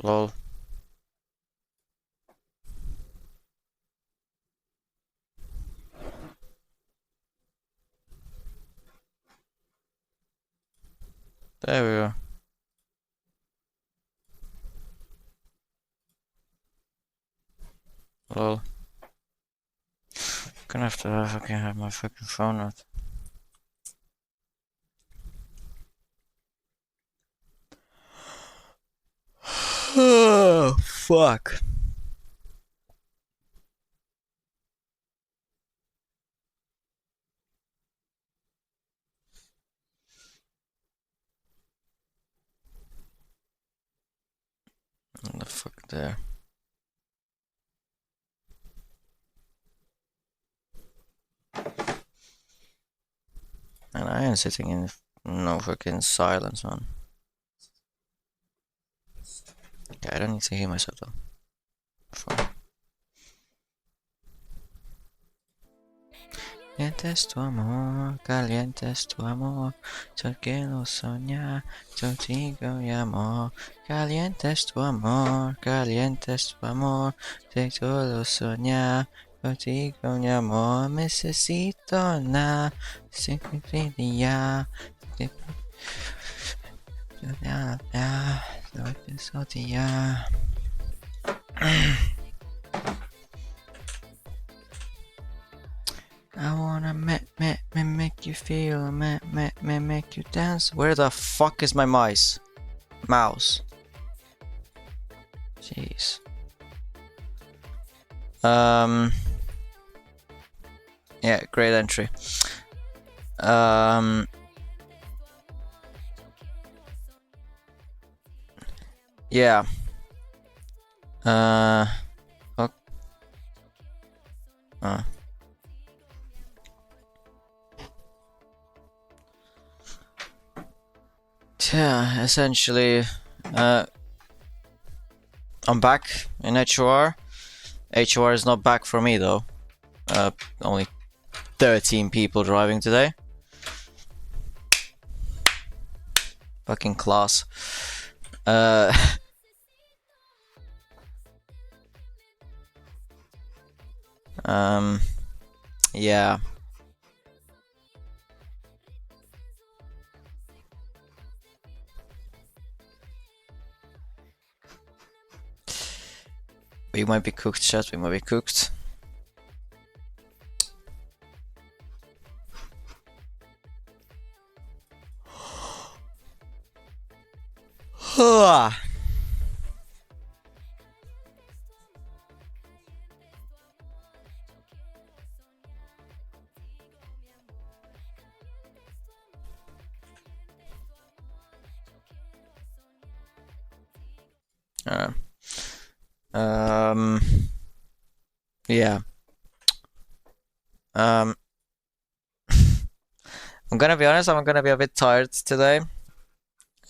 Lol. There we go. Lol. Gonna have to fucking have my fucking phone out. Oh, fuck. What the fuck there? And I am sitting in no fucking silence, man. Okay, I don't need to hear myself though. Fine. Caliente es tu amor, caliente es tu amor, yo quiero soñar, contigo mi amor. Caliente es tu amor, caliente es tu amor, yo quiero soñar, contigo mi amor. Necesito nada, sin ya, ya. I wanna make you feel, make you dance. Where the fuck is my mouse? Jeez. Yeah, great entry. Yeah. Fuck. Yeah, essentially, I'm back in HOR. HOR is not back for me though. Only 13 people driving today. Fucking class. Yeah. We might be cooked, chat. We might be cooked. Yeah. I'm gonna be honest, I'm gonna be a bit tired today.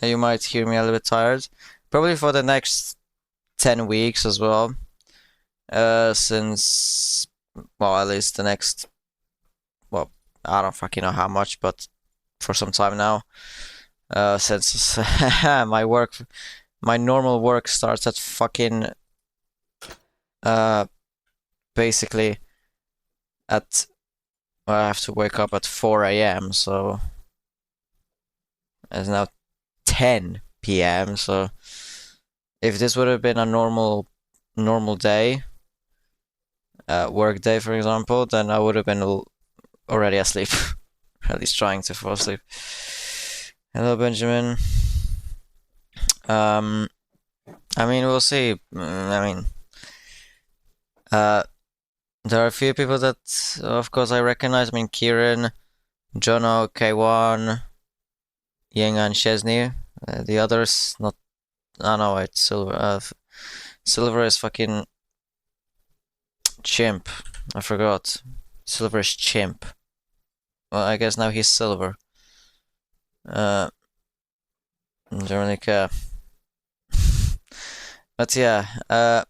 You might hear me a little bit tired. Probably for the next 10 weeks as well. Since, well, at least the next, well, I don't fucking know how much, but for some time now. Since my normal work starts at fucking, basically at, well, I have to wake up at 4 AM, so it's now 10 PM, so if this would have been a normal day, work day for example, then I would have been already asleep. At least trying to fall asleep. Hello, Benjamin. I mean, we'll see. There are a few people that, of course, I recognize. I mean, Kieran, Jono, K1, Ying, and Chesney. The others, not. I know it's Silver. Silver is fucking chimp. I forgot. Silver is chimp. Well, I guess now he's Silver. Don't really care. But yeah,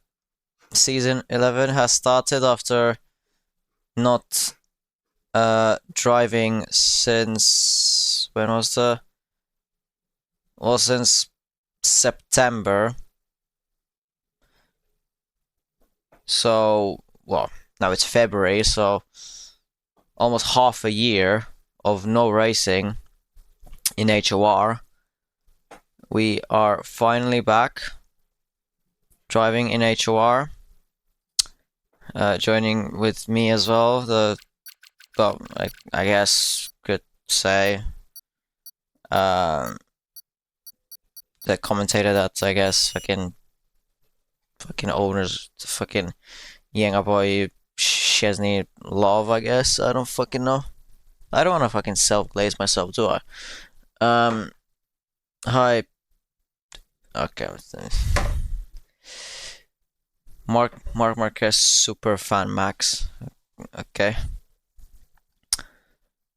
season 11 has started after not driving since, when was the Well, since September. So, well, now it's February, so almost half a year of no racing in HOR. We are finally back driving in HOR. Joining with me as well, well, I guess could say the commentator that I guess fucking owners fucking Yenga boy Chesney love, I guess. I don't fucking know. I don't wanna fucking self-glaze myself, do I? Hi. Okay. Mark Marquez super fan Max. Okay.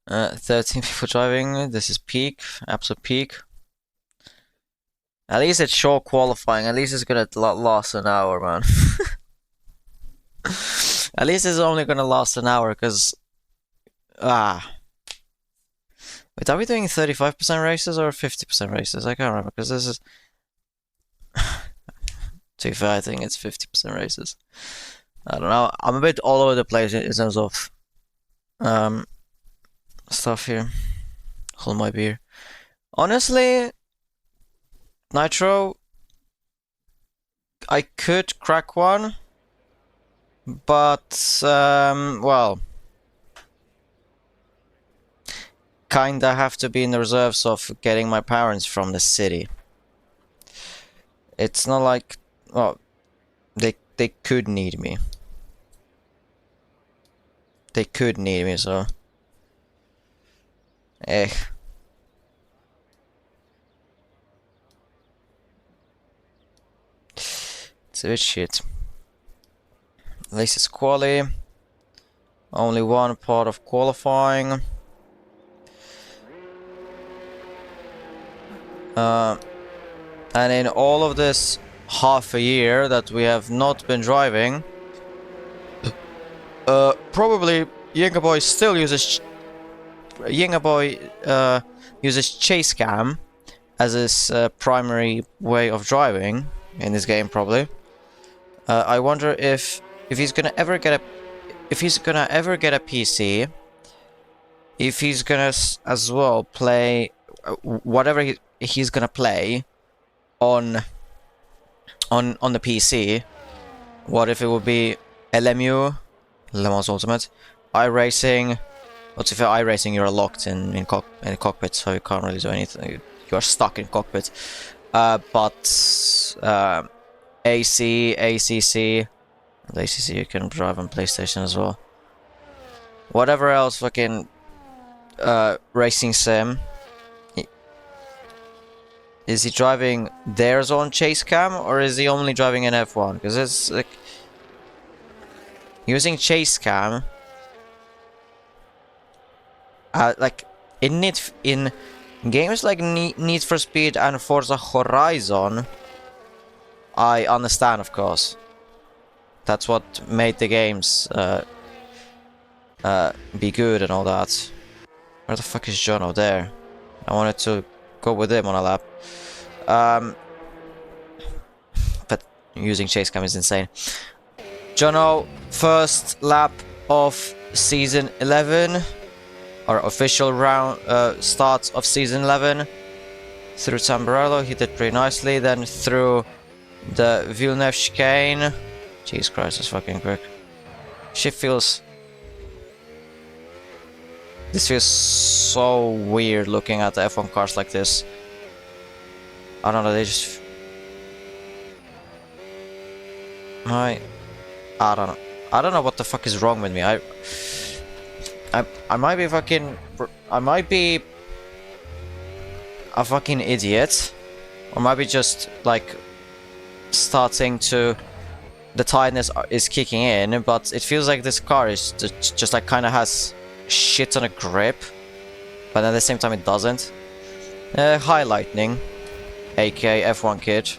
13 people driving. This is peak, absolute peak. At least it's short qualifying. At least it's gonna last an hour, man. At least it's only gonna last an hour, cause wait, are we doing 35% races or 50% races? I can't remember, because this is. To be fair, I think it's 50% races. I don't know. I'm a bit all over the place in terms of stuff here. Hold my beer. Honestly, Nitro, I could crack one, but well, kinda have to be in the reserves of getting my parents from the city. It's not like, well, they could need me. They could need me, so eh. It's a bit shit. At least it's quali. Only one part of qualifying. And in all of this half a year that we have not been driving, probably Yenga Boy still uses chase cam as his primary way of driving in this game, probably. I wonder if he's gonna ever get a PC, if he's gonna as well play whatever he's gonna play on the PC. What if it would be LMU, Le Mans Ultimate, iRacing? What's if iRacing you're locked in cockpit, so you can't really do anything. You're stuck in cockpit. But AC, ACC, and ACC you can drive on PlayStation as well. Whatever else, fucking racing sim. Is he driving their own chase cam, or is he only driving an F1? Because it's like using chase cam. Like in games like Need for Speed and Forza Horizon, I understand, of course. That's what made the games be good and all that. Where the fuck is Jono? There. I wanted to go with him on a lap. But using chase cam is insane. Jono, first lap of season 11, or official round start of season 11, through Tamburello. He did pretty nicely. Then through the Villeneuve chicane. Jesus Christ, it's fucking quick. Shit feels. This feels so weird looking at the F1 cars like this. I don't know, they just. I don't know. I don't know what the fuck is wrong with me. I might be fucking. I might be a fucking idiot, or might be just like starting to. The tiredness is kicking in, but it feels like this car is just like kind of has shit on a grip, but at the same time it doesn't. High Lightning, aka F1 Kid.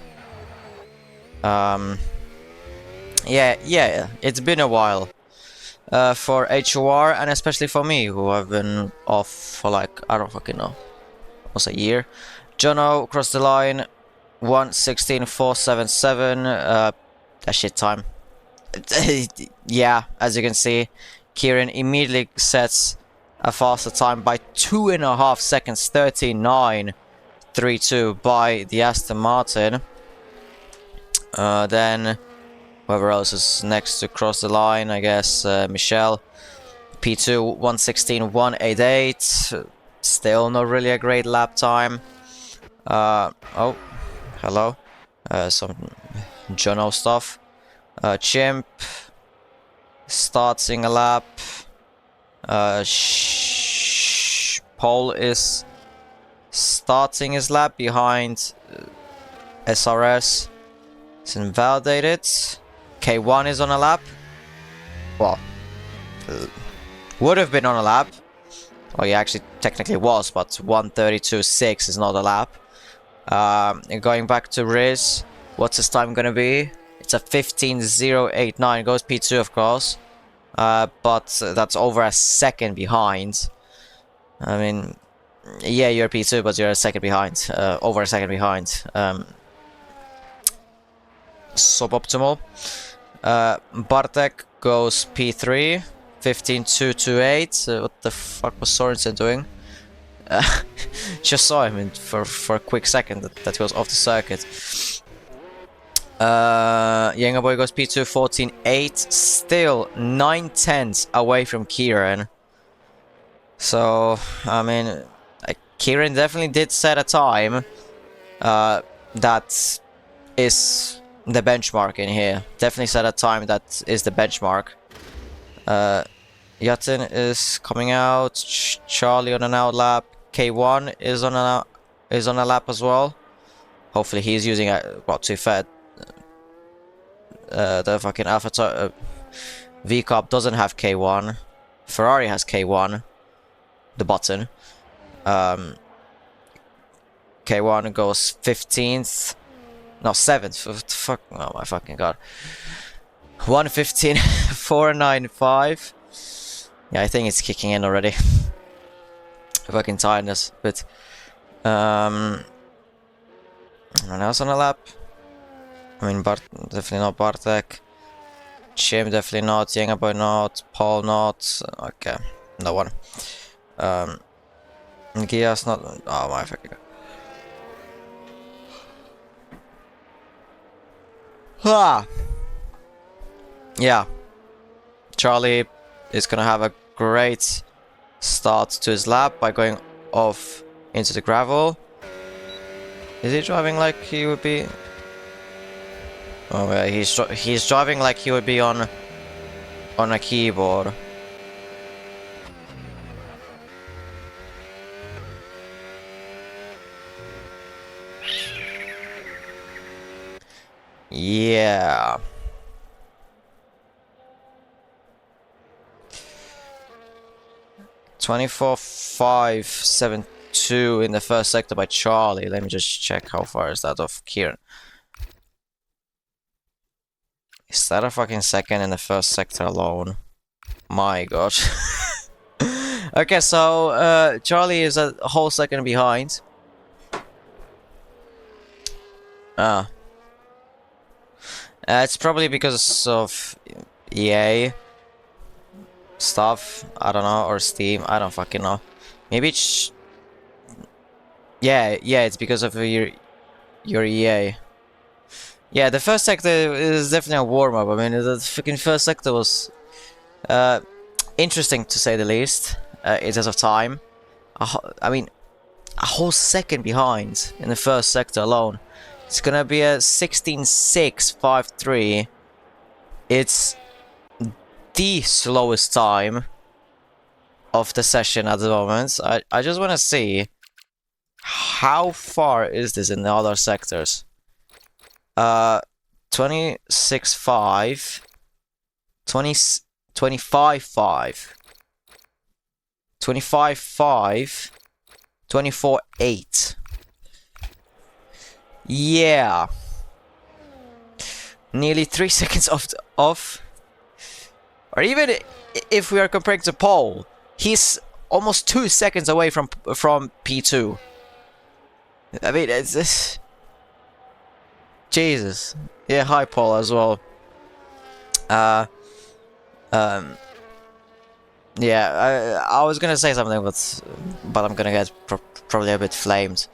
Yeah, it's been a while for HOR, and especially for me, who have been off for like, I don't fucking know, almost a year. Jono crossed the line, 1:16.477. A shit time. Yeah, as you can see, Kieran immediately sets a faster time by 2.5 seconds, 39.32 by the Aston Martin. Then whoever else is next to cross the line, I guess Michelle. P2 1:16.188. Still not really a great lap time. Oh, hello. Some Jono stuff. Chimp starting a lap. Paul is starting his lap behind SRS. It's invalidated. K1 is on a lap. Well, would have been on a lap. Well, he actually technically was, but 1:32.6 is not a lap. Going back to Riz, what's his time gonna be? It's a 15:089. Goes P2, of course, but that's over a second behind. I mean, yeah, you're P2, but you're a second behind. Over a second behind. Suboptimal. Bartek goes P3. 15:228. What the fuck was Sorensen doing? Just saw him for a quick second that he was off the circuit. Younger boy goes P2 14.8. Still 9/10 away from Kieran. So I mean, Kieran definitely did set a time that is the benchmark in here. Definitely set a time that is the benchmark. Yatin is coming out. Charlie on an out lap. K1 is on a lap as well. Hopefully he's using a to fair. The fucking Alpha V-Cup doesn't have K1. Ferrari has K1. The button. K1 goes 15th. No, 7th. What the fuck? Oh my fucking god. 1:15.495. Yeah, I think it's kicking in already. Fucking tiredness, but anyone else on a lap? I mean, definitely not Bartek. Chim definitely not. Yengaboy not. Paul not. Okay, no one. Gias not. Oh my fucking god. Ah. Yeah, Charlie is gonna have a great start to his lap by going off into the gravel. Is he driving like he would be? Oh yeah, he's driving like he would be on a keyboard. Yeah. $24,572 in the first sector by Charlie. Let me just check how far is that of Kieran. Is that a fucking second in the first sector alone? My gosh. Okay, so Charlie is a whole second behind. It's probably because of EA stuff, I don't know, or Steam, I don't fucking know. Maybe it's... Yeah, it's because of your EA. Yeah, the first sector is definitely a warm-up. I mean, the fucking first sector was interesting, to say the least, in terms of time. I mean, a whole second behind in the first sector alone. It's gonna be a 16.653. It's the slowest time of the session at the moment. I just want to see how far is this in the other sectors. 26.5, 25.5, 25.5, 24.8. Yeah, nearly 3 seconds off. Or even if we are comparing to Paul, he's almost 2 seconds away from P2. I mean, it's this. Jesus. Yeah, hi Paul as well. Uh, um, yeah, I was gonna say something, but I'm gonna get probably a bit flamed,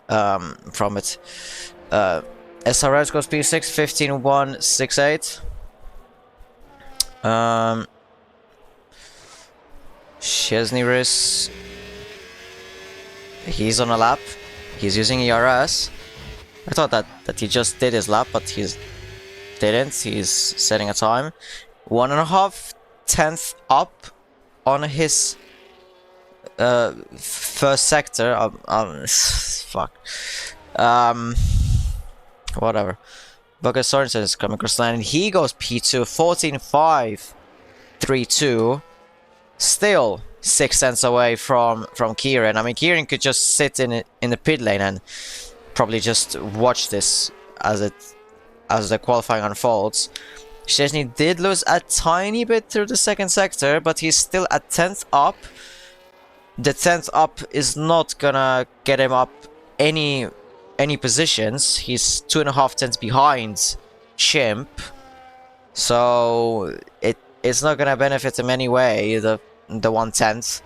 from it. SRS goes P6, 15-1-6-8. Chesney he's on a lap. He's using ERS. I thought that he just did his lap, but he didn't. He's setting a time. 1.5 tenths up on his first sector. Fuck. Whatever. Bucket Sorensen is coming across the line, and he goes P2, 14.5-3-2. Still 6 tenths away from Kieran. I mean, Kieran could just sit in the pit lane and probably just watch this as the qualifying unfolds. Szczesny did lose a tiny bit through the second sector, but he's still a 10th up. The 10th up is not gonna get him up any positions. He's 2.5 tenths behind Chimp, so it's not gonna benefit him anyway, the 1/10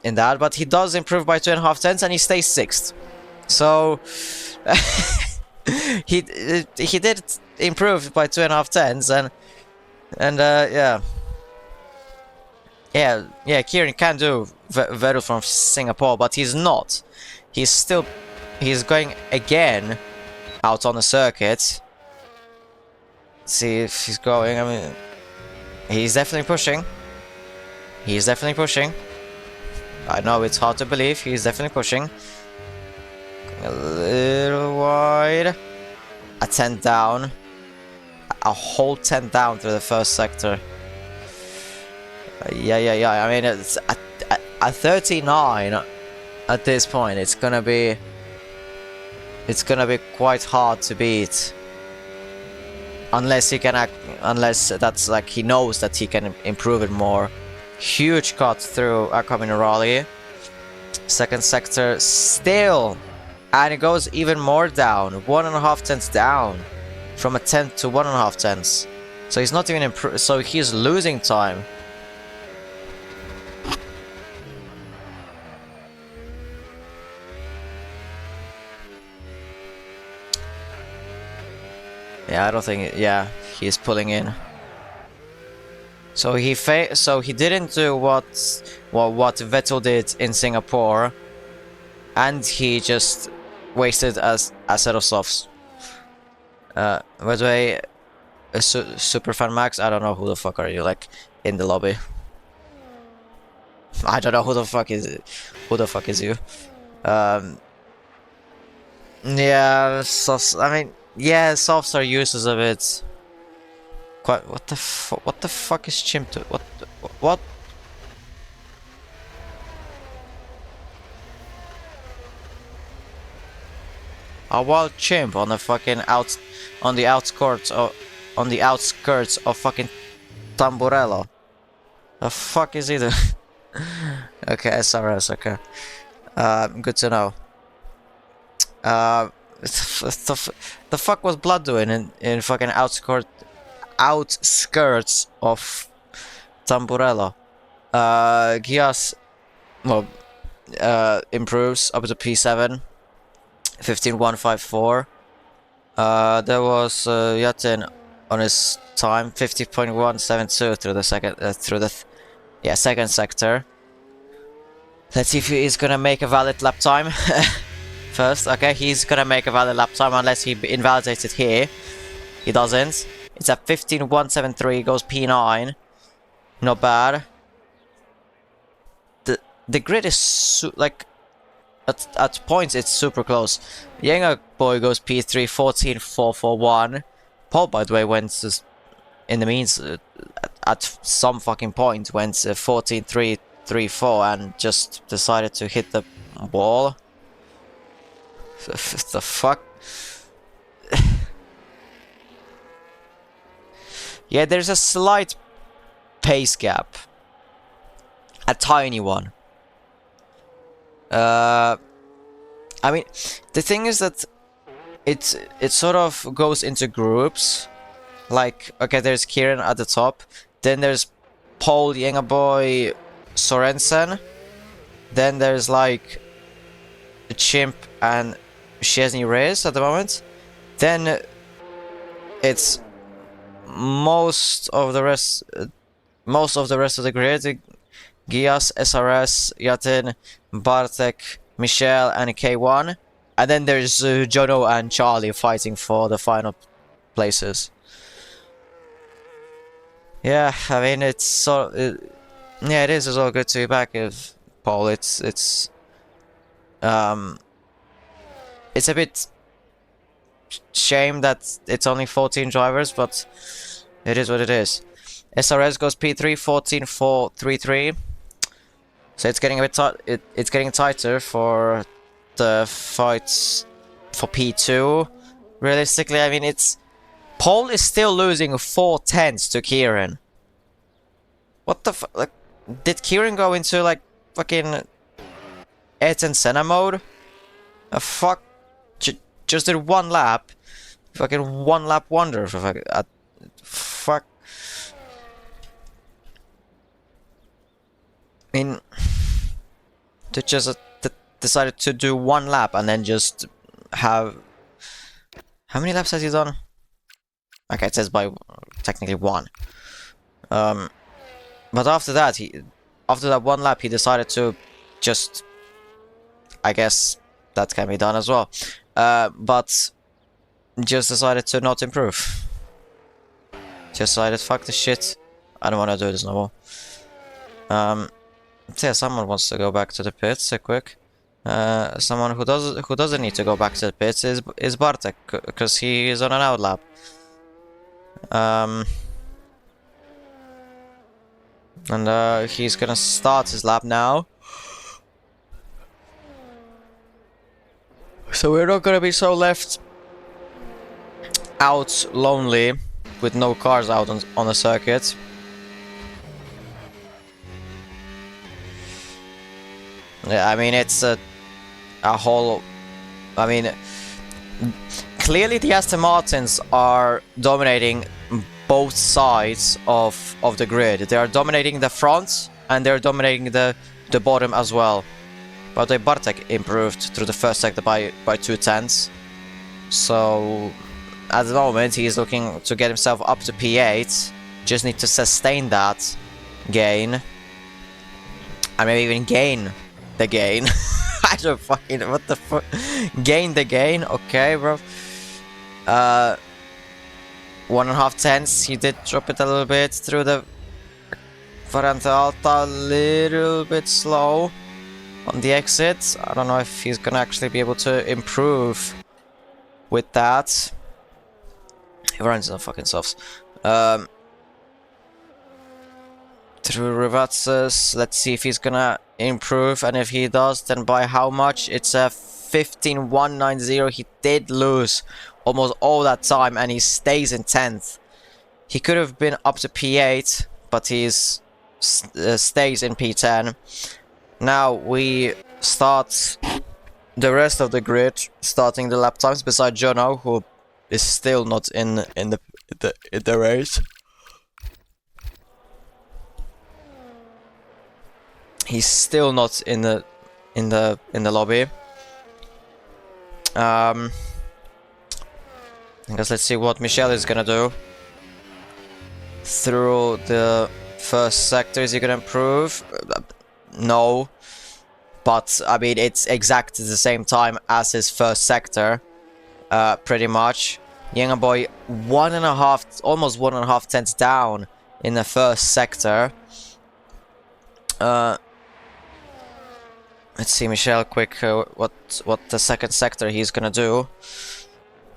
in that, but he does improve by 2.5 tenths and he stays 6th. So he did improve by 2.5 tenths, and yeah, Kieran can do Vettel from Singapore, but he's not. He's going again out on the circuit. See if he's going. I mean, he's definitely pushing. He's definitely pushing. I know it's hard to believe. He's definitely pushing. A little wide. A 10 down. A whole 10 down through the first sector. Yeah. I mean, it's a 39 at this point. It's gonna be quite hard to beat. Unless that's like he knows that he can improve it more. Huge cut through Raleigh. Second sector still, and it goes even more down. 1.5 tenths down, from a 10th to 1.5 tenths. So he's not even so he's losing time. Yeah, I don't think. Yeah, he's pulling in. So he didn't do what Vettel did in Singapore, and he just wasted a set of softs. By the way, Superfan Max, I don't know who the fuck are you, like, in the lobby. I don't know who the fuck is you. Yeah, softs. I mean, yeah, softs are useless a bit. What the fuck is Chimp to what? A wild chimp on the fucking on the outskirts of fucking Tamburello. The fuck is he doing? Okay, SRS, okay. Good to know. The fuck was Blood doing in fucking outskirts of Tamburello? Gias, well, improves up to P7, 15.154. There was Yatin on his time, 50.172 through the second sector. Let's see if he's gonna make a valid lap time. First, okay, he's gonna make a valid lap time unless he invalidates it here. He doesn't. It's at 15.173, goes P9. Not bad. The grid is like at points it's super close. Younger boy goes P3, 14.441. Paul, by the way, went in the means at some fucking point went 14.334 and just decided to hit the wall. The fuck. Yeah, there's a slight pace gap. A tiny one. I mean, the thing is that it sort of goes into groups. Like, okay, there's Kieran at the top, then there's Paul, Yengaboy, Sorensen, then there's like Chimp and Chesney Reyes at the moment. Then it's most of the rest of the grid: Gias, SRS, Yatin, Bartek, Michelle, and K1. And then there's Jono and Charlie fighting for the final places. Yeah, I mean, it's so... yeah, it is. It's all good to be back, if Paul. It's a bit shame that it's only 14 drivers, but it is what it is. SRS goes P3, 14-4-3-3. So it's getting a bit it's getting tighter for the fights for P2. Realistically, I mean, Paul is still losing 4/10 to Kieran. What the fuck? Like, did Kieran go into like fucking Ayrton Senna mode? Fuck, just did one lap. Fucking one lap wonder. Fuck. I mean, they just decided to do one lap and then just have... How many laps has he done? Okay, it says by technically one. But after that, after that one lap, he decided to just... I guess that can be done as well. But just decided to not improve. Just decided, fuck this shit. I don't want to do this no more. So yeah, someone wants to go back to the pits quick. Someone who doesn't need to go back to the pits is Bartek, because he is on an out lap. And he's gonna start his lap now. So we're not gonna be so left out lonely with no cars out on the circuit. Yeah, I mean, it's a whole... I mean, clearly the Aston Martins are dominating both sides of the grid. They are dominating the front and they're dominating the bottom as well. But Bartek improved through the first sector by 2/10. So at the moment he's looking to get himself up to P8. Just need to sustain that gain. And maybe even gain the gain. I don't fucking... what the fuck? Gain the gain? Okay, bro. 1.5 tenths. He did drop it a little bit through the Variante Alta. A little bit slow on the exit. I don't know if he's gonna actually be able to improve with that. He runs on fucking softs. Through Rivatzes. Let's see if he's gonna improve, and if he does, then by how much? It's a 15.190. He did lose almost all that time, and he stays in 10th. He could have been up to P8, but he's stays in P10. Now we start the rest of the grid, starting the lap times. Besides Jono, who is still not in the race. He's still not in the lobby. I guess let's see what Michelle is gonna do. Through the first sector, is he gonna improve? No. But I mean, it's exactly the same time as his first sector. Pretty much. Younger boy, almost 1.5 tenths down in the first sector. Let's see, Michelle, quick, what the second sector he's gonna do.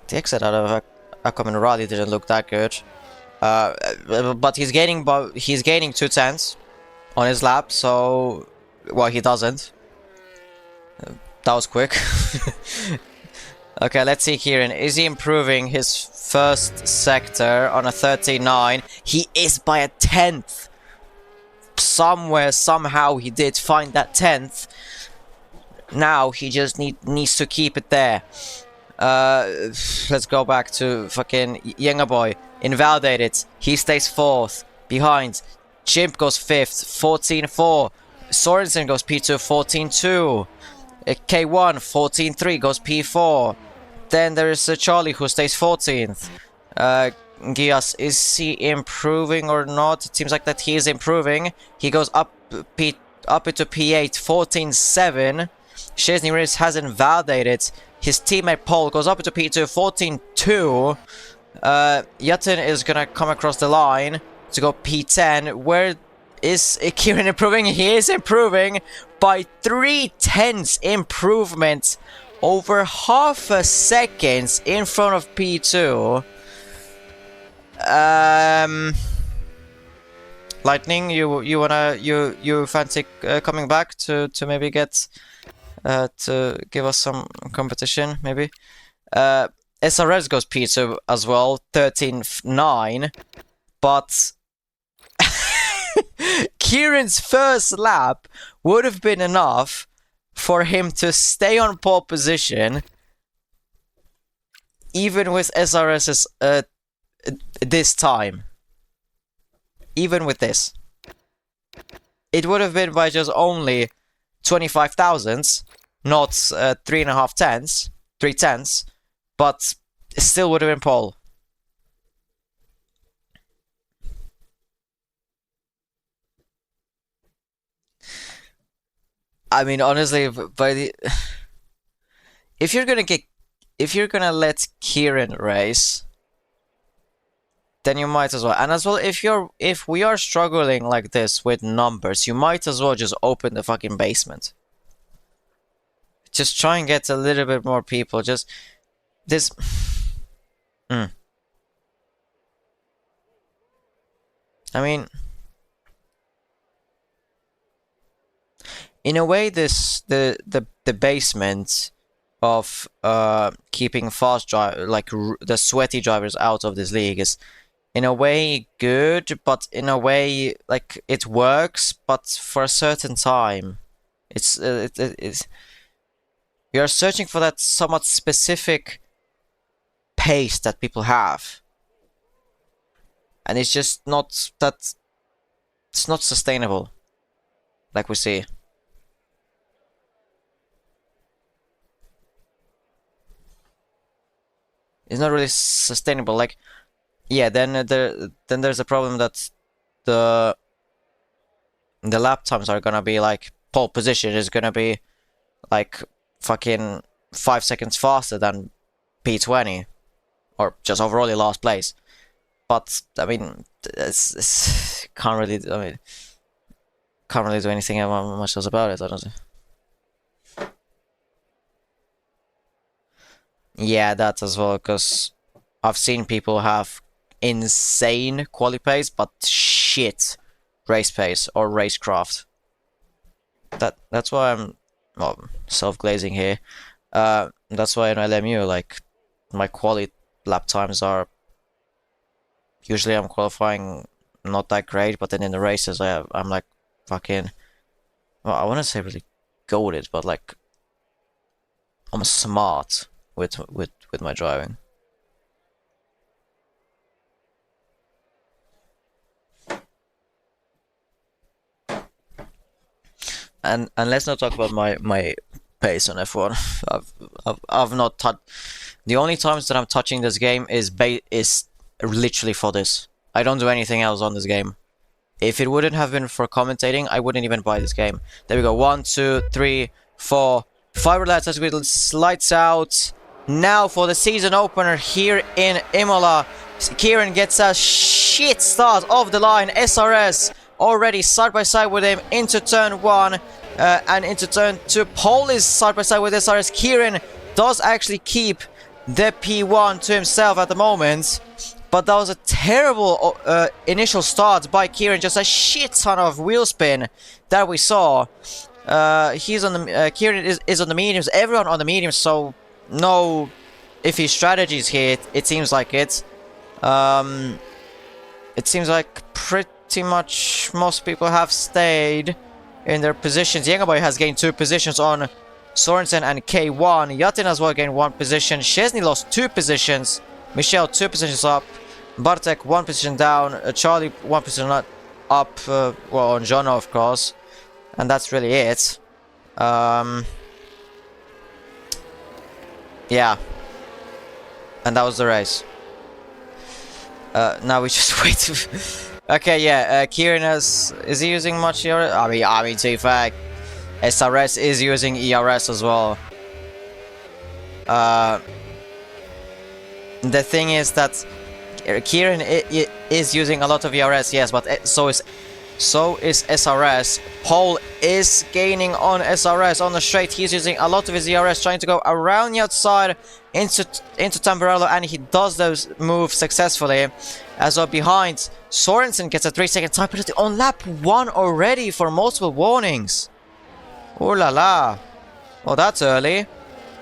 The exit out of Aquaman Rally didn't look that good. But he's gaining 2/10 on his lap, so... well, he doesn't. That was quick. Okay, let's see, Kieran. Is he improving his first sector on a 13.9? He is by a 10th. Somewhere, somehow, he did find that 10th. Now he just needs to keep it there. Let's go back to fucking younger boy. Invalidated. He stays 4th. Behind. Chimp goes 5th. 14-4. Sorensen goes P2. 14-2. K1. 14-3 goes P4. Then there is Charlie who stays 14th. Gias, is he improving or not? It seems like that he is improving. He goes up into P8. 14-7. Szczesny Riz hasn't validated. His teammate Paul goes up into P2, 14-2. Yatin is gonna come across the line to go P10. Where is Kieran improving? He is improving by 3/10 improvement, over half a second in front of P2. Lightning, you fancy coming back to maybe get to give us some competition, maybe? SRS goes P2 as well, 13-9, but Kieran's first lap would have been enough for him to stay on pole position, even with SRS's this time. Even with this. It would have been by just only 25 thousandths, not 3.5 tenths, 3 tenths, but it still would have been pole. I mean, honestly, by the if you're gonna let Kieran race, then you might as well. And as well, if we are struggling like this with numbers, you might as well just open the fucking basement. Just try and get a little bit more people. Just this. I mean, in a way, the basement of keeping fast the sweaty drivers out of this league is, in a way, good, but in a way, like, it works, but for a certain time. It's we are searching for that somewhat specific pace that people have, and it's just not that. It's not sustainable, like we see. It's not really sustainable. Like, yeah, then there's a problem that the lap times are gonna be like, pole position is gonna be like fucking 5 seconds faster than P20, or just overall last place. But I mean, it's can't really do anything much else about it, honestly. Yeah, that as well, because I've seen people have insane quali pace, but shit race pace or racecraft. That's why I'm self-glazing here. That's why in LMU, like, my quali lap times are usually, I'm qualifying not that great, but then in the races I'm like fucking, well, I want to say really goated, but like I'm smart with my driving. And let's not talk about my pace on F1. I've not touched. The only times that I'm touching this game is literally for this. I don't do anything else on this game. If it wouldn't have been for commentating, I wouldn't even buy this game. There we go. 1, 2, 3, 4, 5 laps as we lights out. Now for the season opener here in Imola. Kieran gets a shit start off the line. SRS already side by side with him into turn 1 and into turn 2. Pole is side by side with SRS. Kieran does actually keep the P1 to himself at the moment, but that was a terrible initial start by Kieran. Just a shit ton of wheel spin that we saw. He's on the Kieran is on the mediums. Everyone on the mediums, so no iffy strategies here. It seems like it. It seems like pretty much most people have stayed in their positions. Boy has gained 2 positions on Sorensen and K1. Yatin as well gained 1 position. Szczesny lost 2 positions. Michel 2 positions up. Bartek 1 position down. Charlie 1 position up. Well, on Jono, of course. And that's really it. Yeah. And that was the race. Now we just wait to... Okay, yeah, Kieran is he using much ERS? I mean, to be fair, SRS is using ERS as well. The thing is that Kieran is using a lot of ERS, yes, but so is SRS. Paul is gaining on SRS on the straight. He's using a lot of his ERS, trying to go around the outside into Tamburello, and he does those moves successfully. As well, behind, Sorensen gets a 3-second time penalty on lap 1 already for multiple warnings. Oh la la. Well, that's early.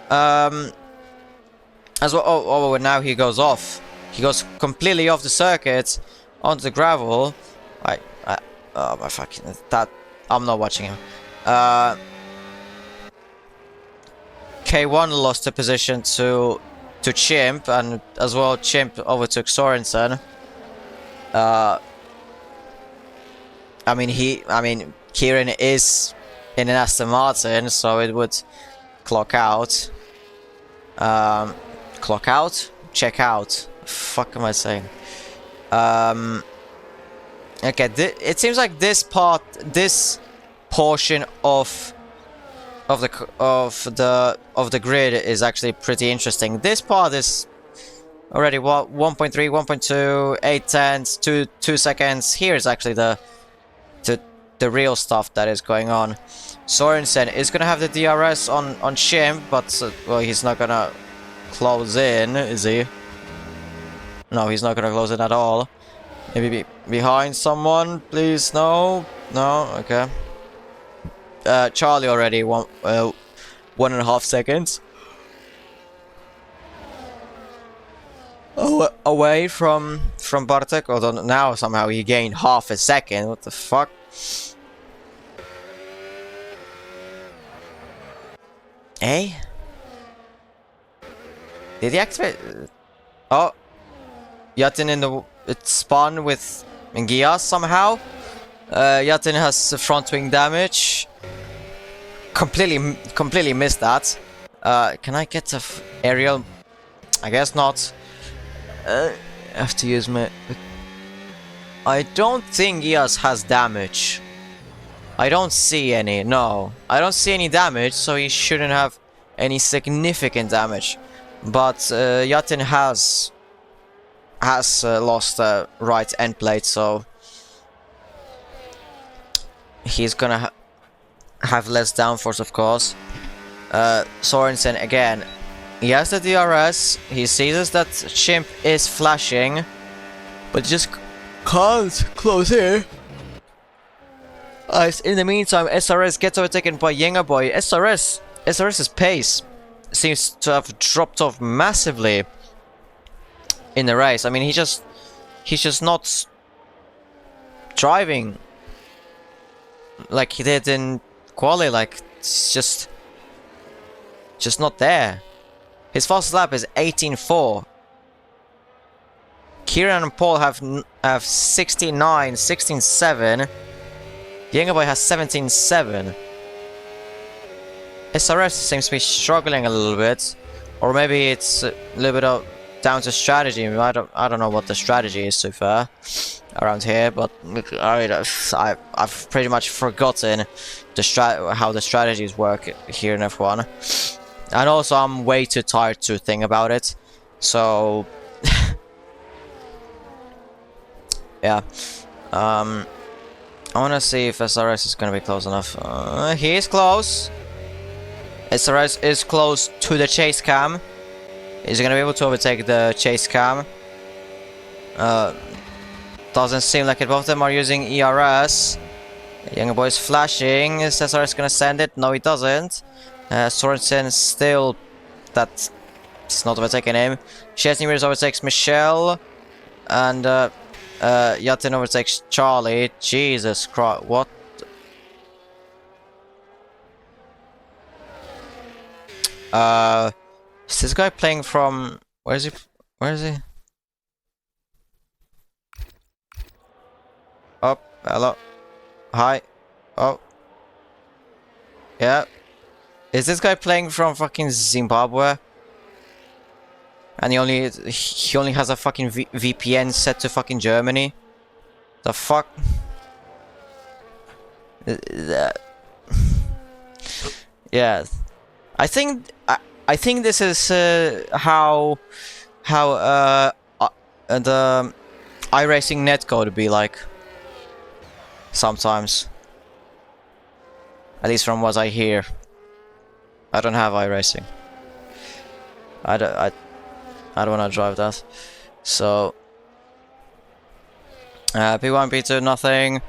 As well, oh, now he goes off. He goes completely off the circuit onto the gravel. Oh my fucking... That... I'm not watching him. K1 lost the position to Chimp, and as well Chimp overtook Sorensen. I mean, Kieran is in an Aston Martin, so it would clock out. Clock out? Check out. Fuck am I saying? Okay, it seems like this portion of the grid is actually pretty interesting. This part is already what 1.3, 1.2, 8 tenths, 2 seconds. Here's actually the real stuff that is going on. Sorensen is gonna have the DRS on Chimp, but well, he's not gonna close in, is he? No, he's not gonna close in at all. Maybe behind someone, please. No, okay. Charlie already 1.5 seconds away from Bartek. Although now somehow he gained half a second. What the fuck? Eh? Did he activate? Oh, Yatin in the... It spun with Ngias somehow. Yatin has front wing damage. Completely missed that. Can I get a aerial? I guess not. I have to use my... I don't think Ngias has damage. I don't see any. No, I don't see any damage, so he shouldn't have any significant damage. But Yatin has lost the right end plate, so he's gonna have less downforce, of course. Sorensen again, he has the DRS, he sees that Chimp is flashing, but just can't close here. In the meantime, SRS gets overtaken by Yengaboy. SRS's pace seems to have dropped off massively in the race. I mean, he's just not driving like he did in quali. Like, it's just not there. His fastest lap is 18.4. Kieran and Paul have 69, 16.7. Yengaboy has 17.7. SRS seems to be struggling a little bit, or maybe it's a little bit of down to strategy. I don't know what the strategy is so far around here, but I've pretty much forgotten how the strategies work here in F1, and also I'm way too tired to think about it. So yeah, I want to see if SRS is gonna be close enough. He is close. SRS is close to the chase cam. He's gonna be able to overtake the chase cam. Doesn't seem like it. Both of them are using ERS. Younger boy is flashing. Is SRS gonna send it? No, he doesn't. Sorensen still... That's not overtaking him. Szczesny overtakes Michelle. And Yatin overtakes Charlie. Jesus Christ, what? Is this guy playing from... Where is he? Where is he? Oh, hello. Hi. Oh. Yeah. Is this guy playing from fucking Zimbabwe? And he only has a fucking VPN set to fucking Germany? The fuck? Yeah. I think this is how the iRacing netcode would be like sometimes, at least from what I hear. I don't have iRacing. I don't want to drive that. So P1, P2, nothing.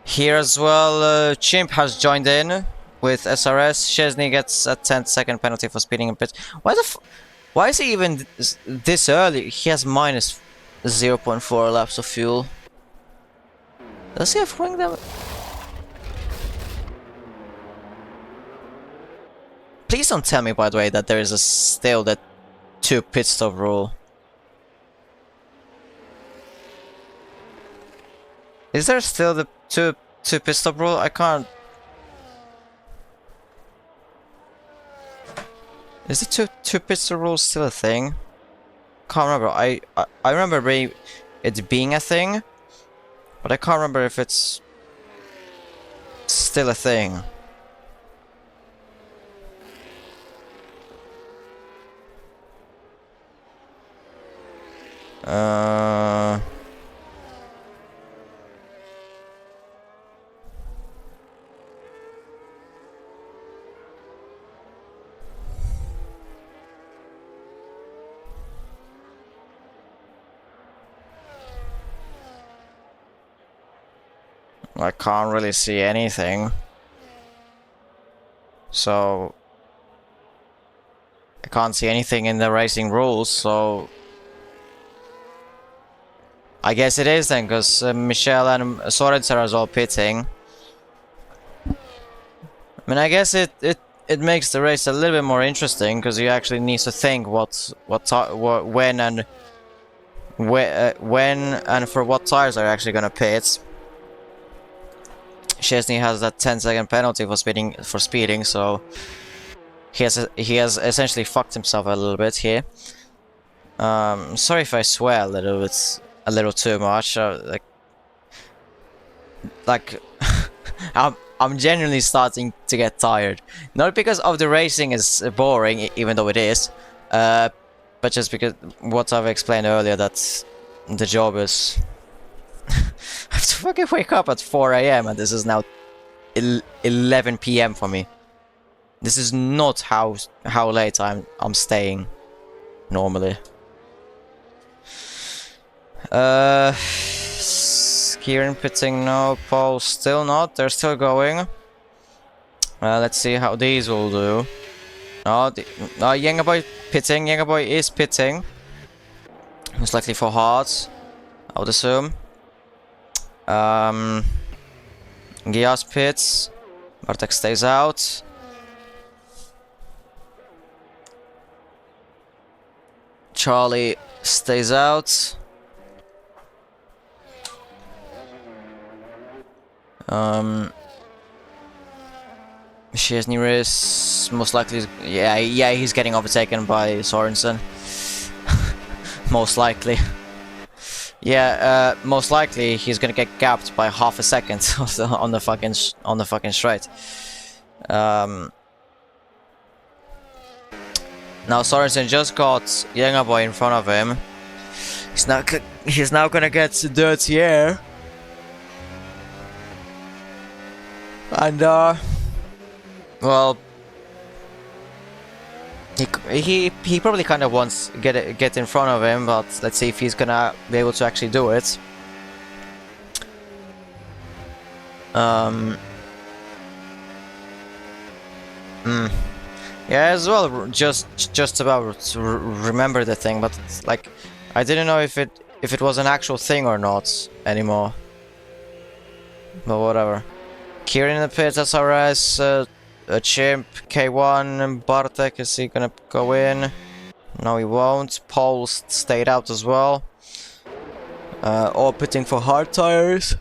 Here as well, Chimp has joined in with SRS. Chesney gets a 10-second penalty for speeding in pit. Why is he even this early? He has minus 0.4 laps of fuel. Does he have wing damage? Please don't tell me, by the way, that there is still that 2 pit stop rule. Is there still the two pit stop rule? I can't. Is the two pit stop rule still a thing? Can't remember. I remember it being a thing, but I can't remember if it's still a thing. I can't really see anything. So I can't see anything in the racing rules, so I guess it is then, because Michelle and Sorensen are all pitting. I mean, I guess it makes the race a little bit more interesting, because you actually need to think when and for what tires are actually gonna pit. Chesney has that 10-second penalty for speeding, so he has essentially fucked himself a little bit here. Sorry if I swear a little too much. Like I'm genuinely starting to get tired. Not because of the racing is boring, even though it is, but just because what I've explained earlier, that the job is. I have to fucking wake up at 4 AM and this is now 11 PM for me. This is not how late I'm staying normally. Kieran pitting, no. Paul still not. They're still going. Let's see how these will do. No, Younger Boy pitting. Younger Boy is pitting. Most likely for hards, I would assume. Gias pits. Bartek stays out. Charlie stays out. Chesney is most likely, yeah, he's getting overtaken by Sorensen. Most likely. Yeah, most likely he's gonna get gapped by half a second on the fucking straight. Now Sorensen just got Younger Boy in front of him. He's now gonna get dirty air. And well, he probably kind of wants to get in front of him, but let's see if he's gonna be able to actually do it. Yeah, as well. Just about remember the thing, but like I didn't know if it was an actual thing or not anymore. But whatever. Kieran in the pits, SRS, Chimp, K1, and Bartek, is he gonna go in? No, he won't. Paul stayed out as well. All pitting for hard tires.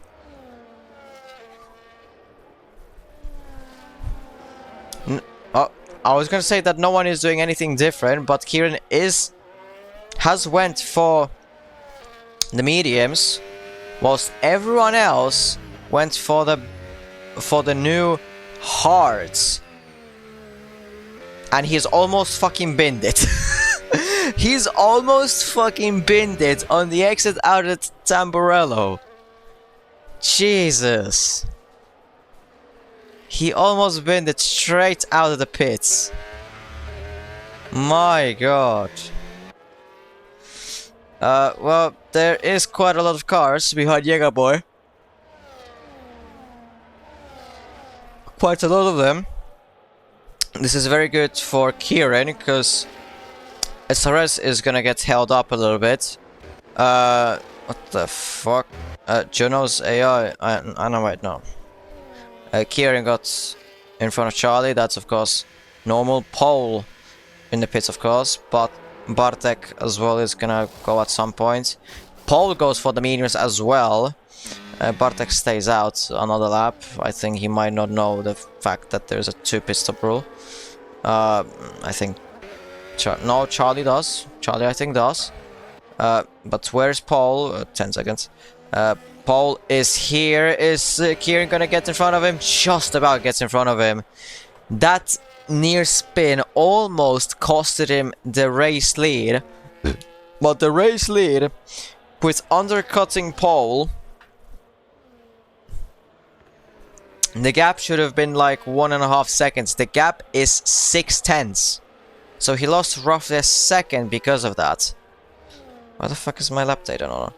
Oh, I was gonna say that no one is doing anything different, but Kieran has went for the mediums, whilst everyone else went for the new hards. And he's almost fucking binned it. He's almost fucking binned it on the exit out at Tamburello. Jesus. He almost binned it straight out of the pits. My god. Well, there is quite a lot of cars behind Jäger Boy. Quite a lot of them. This is very good for Kieran, because SRS is gonna get held up a little bit. What the fuck? Juno's AI, I know right now. Kieran got in front of Charlie, that's of course normal. Pole in the pits, of course, but Bartek as well is gonna go at some point. Pole goes for the mediums as well. Bartek stays out another lap. I think he might not know the fact that there's a 2 pit stop rule. I think no, Charlie does. Charlie, I think, does. But where's Paul? 10 seconds. Paul is here. Is Kieran gonna get in front of him? Just about gets in front of him. That near spin almost costed him the race lead. But the race lead, with undercutting Paul, the gap should have been like 1.5 seconds. The gap is 0.6. So he lost roughly a second because of that. Why the fuck is my lap data on?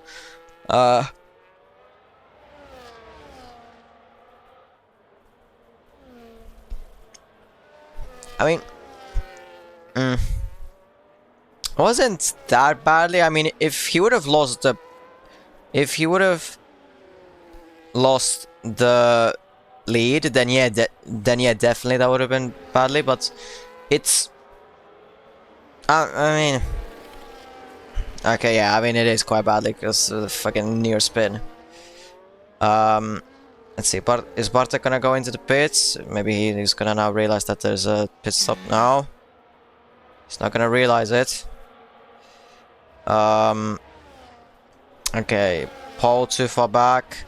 I mean, it wasn't that badly. I mean, if he would have lost the lead, then yeah, definitely that would have been badly. But it's, I mean, okay, yeah, I mean it is quite badly because of the fucking near spin. Let's see, is Bartek gonna go into the pits? Maybe he's gonna now realize that there's a pit stop now. He's not gonna realize it. Okay, Paul too far back.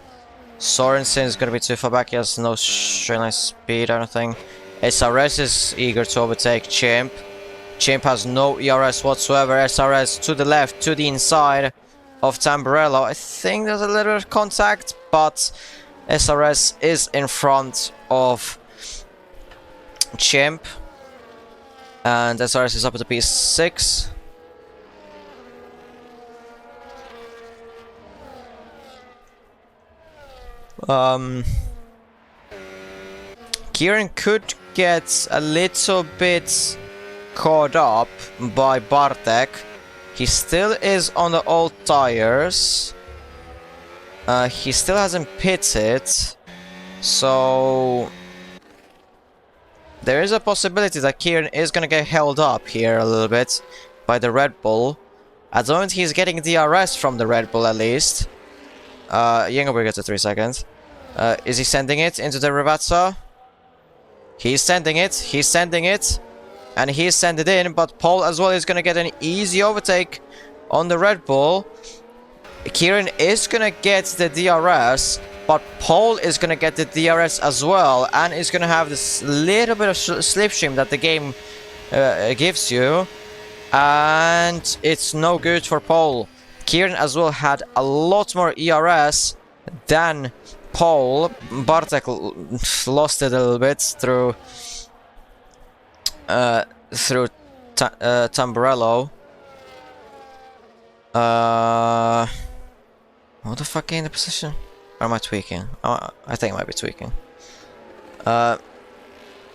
Sorensen is gonna be too far back. He has no straight line speed, I don't think. SRS is eager to overtake Chimp. Chimp has no ERS whatsoever. SRS to the left, to the inside of Tamburello. I think there's a little bit of contact, but SRS is in front of Chimp. And SRS is up at the P6. Kieran could get a little bit caught up by Bartek. He still is on the old tires. He still hasn't pitted, so there is a possibility that Kieran is gonna get held up here a little bit by the Red Bull. At the moment he's getting DRS from the Red Bull at least. Jengelberg gets a 3 seconds. Is he sending it into the Rivazza? He's sending it, and he's sent it in, but Paul as well is gonna get an easy overtake on the Red Bull. Kieran is gonna get the DRS, but Paul is gonna get the DRS as well, and is gonna have this little bit of slipstream that the game gives you, and it's no good for Paul. Kieran as well had a lot more ERS than Paul. Bartek lost it a little bit through Tamburello. What the fuck in the position? Or am I tweaking? Oh, I think I might be tweaking.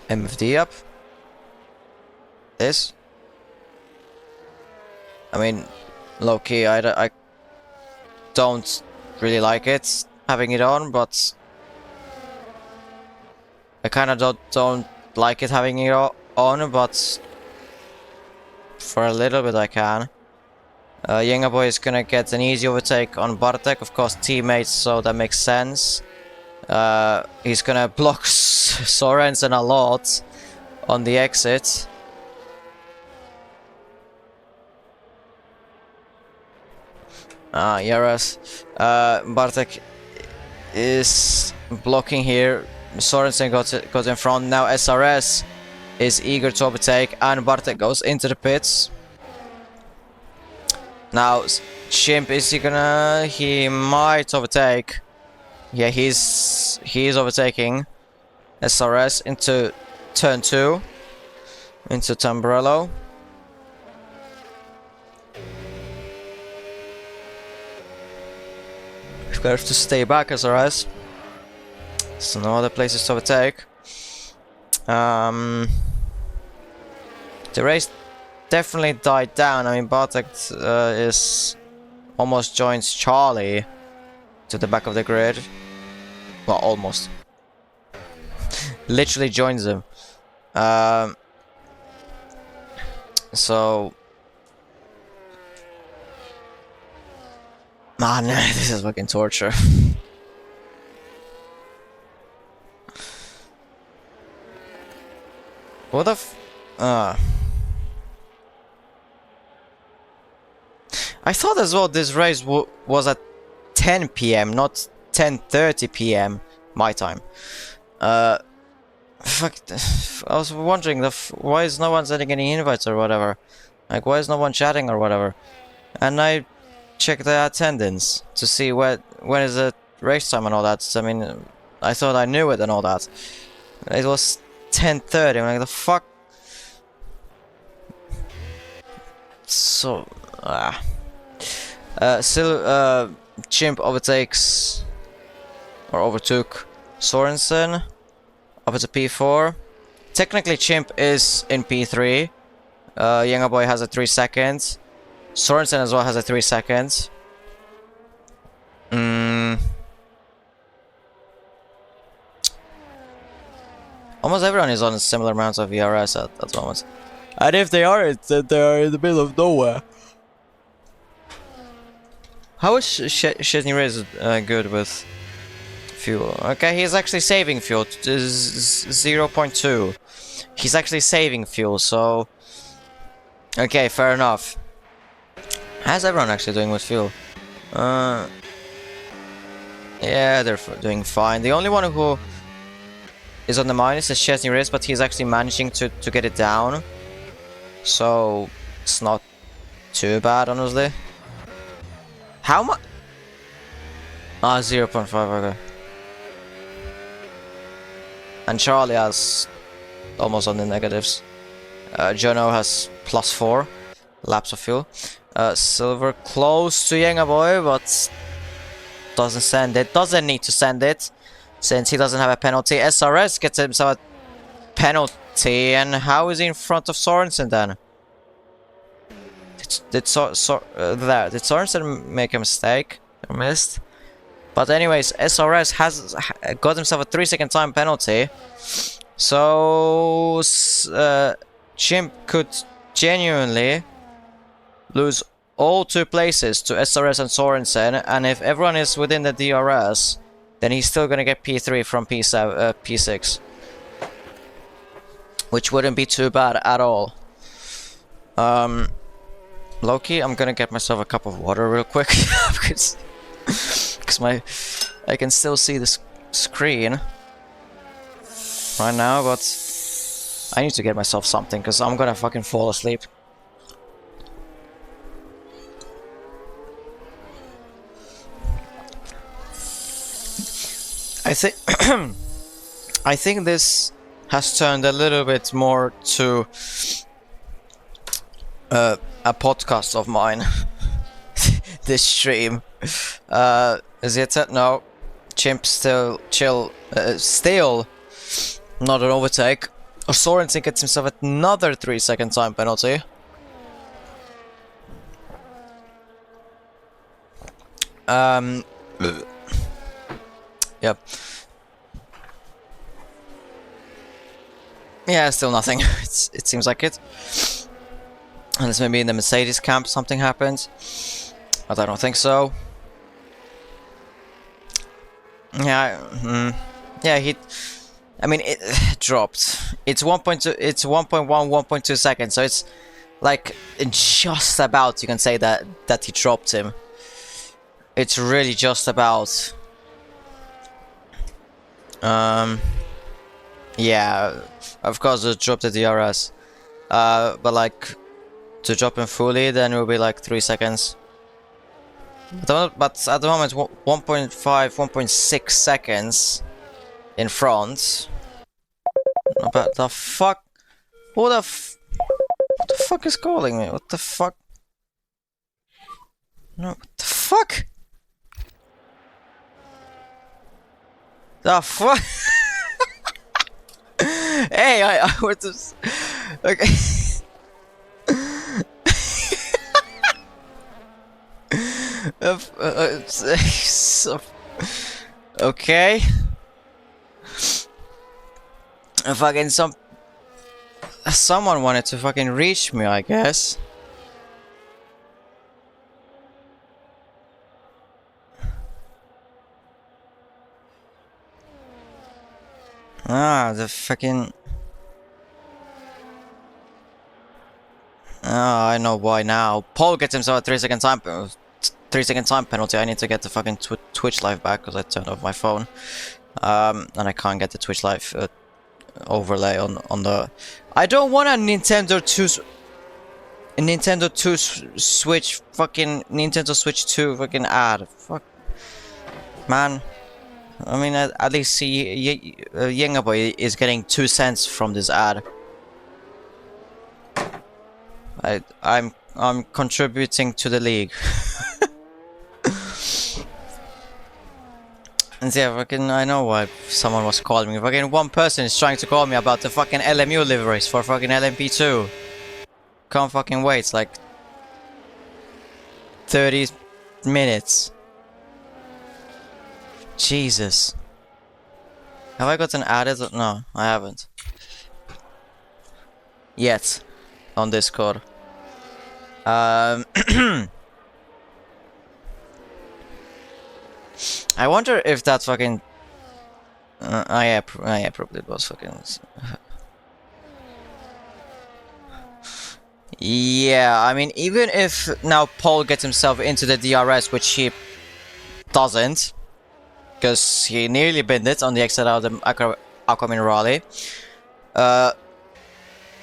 MFD up. This. I mean, low key, I don't really like it having it on, but I kind of don't like it having it on, but for a little bit I can. Yengaboy is gonna get an easy overtake on Bartek, of course teammates, so that makes sense. He's gonna block Sorensen a lot on the exit. Yaras. Bartek is blocking here. Sorensen got in front. Now SRS is eager to overtake, and Bartek goes into the pits. Now Chimp, is he gonna? He might overtake. Yeah, he's overtaking SRS into turn 2, into Tamburello. We've got to stay back, SRS. So no other places to overtake. The race definitely died down. I mean, Bartek is almost joins Charlie to the back of the grid. Well, almost. Literally joins him. So, man, this is fucking torture. What the f... I thought as well this race was at 10 PM, not 10:30 PM my time. Fuck, I was wondering why is no one sending any invites or whatever. Like, why is no one chatting or whatever? And I checked the attendance to see when is the race time and all that. I mean, I thought I knew it and all that. It was 10:30. I'm like, the fuck. So, still, Chimp overtakes or overtook Sorensen up to P4. Technically, Chimp is in P3. Yengaboy has a 3 seconds. Sorensen as well has a 3 seconds. Almost everyone is on a similar amount of VRS at the moment. And if they aren't, then they are in the middle of nowhere. How is Chesney Reyes good with fuel? Okay, he's actually saving fuel. 0.2. He's actually saving fuel, so... Okay, fair enough. How's everyone actually doing with fuel? Yeah, they're doing fine. The only one who is on the minus is Chesney Reyes, but he's actually managing to get it down. So, it's not too bad, honestly. How much? 0.5, okay. And Charlie has almost on the negatives. Jono has +4 laps of fuel. Silver close to Yengaboy, but doesn't send it. Doesn't need to send it, since he doesn't have a penalty. SRS gets himself a penalty, and how is he in front of Sorensen then? Did Sorensen make a mistake or missed? But anyways, SRS has got himself a 3-second time penalty. So Chimp could genuinely lose all 2 places to SRS and Sorensen, and if everyone is within the DRS, then he's still gonna get P3 from P6, which wouldn't be too bad at all. Loki, I'm gonna get myself a cup of water real quick because I can still see the screen right now, but I need to get myself something because I'm gonna fucking fall asleep. I think this has turned a little bit more to a podcast of mine. This stream. Is it? No. Chimp still still not an overtake. Sorensen gets himself another 3-second time penalty. Yep. Yeah, still nothing. It seems like it. Unless maybe in the Mercedes camp something happened. But I don't think so. Yeah, yeah, I mean, it dropped. It's 1.2, it's 1.1, 1.2 seconds, so it's like just about, you can say that he dropped him. It's really just about. Yeah, of course it dropped the DRS. But like, to drop him fully, then it will be like 3 seconds. But at the moment, 1.5, 1.6 seconds in front. But the fuck? What the fuck is calling me? What the fuck? No, what the fuck? The fuck? Hey, I was just... Okay. Okay. Fucking someone wanted to fucking reach me, I guess. Ah, the fucking... Ah, I know why now. Paul gets himself a 3-second time 3-second time penalty. I need to get the fucking Twitch live back because I turned off my phone. And I can't get the Twitch live overlay on the... I don't want a Nintendo 2 Switch fucking Nintendo Switch 2 fucking ad. Fuck, man. I mean, at least Yengaboy is getting 2 cents from this ad. I'm contributing to the league. And yeah, fucking, I know why someone was calling me. Fucking one person is trying to call me about the fucking LMU liveries for fucking LMP2. Can't fucking wait. It's like 30 minutes. Jesus. Have I gotten added? No, I haven't. Yet. On Discord. I wonder if that fucking... yeah, probably it was fucking... Yeah, I mean, even if now Paul gets himself into the DRS, which he doesn't, because he nearly binned it on the exit out of the Aquaman Rally,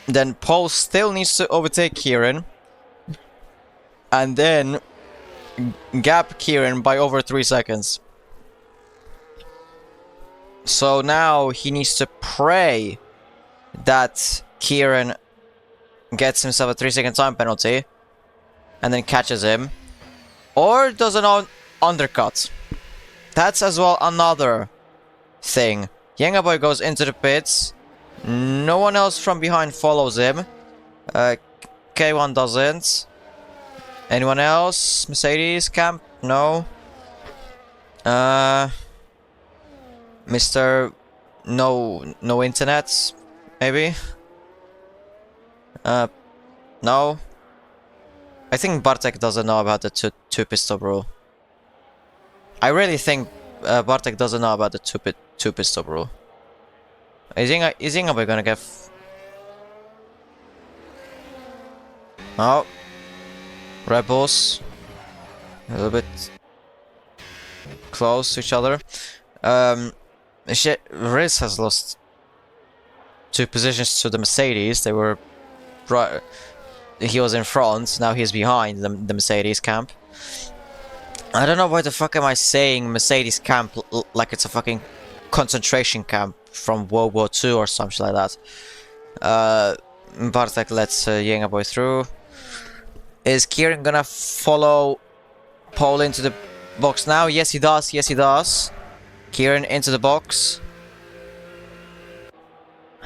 then Paul still needs to overtake Kieran, and then gap Kieran by over 3 seconds. So now he needs to pray that Kieran gets himself a 3-second time penalty and then catches him, or does an undercut. That's as well another thing. Yengaboy goes into the pits, no one else from behind follows him. K1 doesn't. Anyone else? Mercedes camp? No. Mr. No internet? Maybe? No. I think Bartek doesn't know about the two pistol rule. I really think Bartek doesn't know about the two pistol rule. Is Ingeborg gonna get... Oh. Red Bulls. A little bit close to each other. Riz has lost 2 positions to the Mercedes. They were... He was in front, now he's behind the Mercedes camp. I don't know why the fuck am I saying Mercedes camp like it's a fucking concentration camp from World War II or something like that. Bartek lets Yengaboy through. Is Kieran gonna follow Paul into the box now? Yes, he does. Yes, he does. Kieran into the box.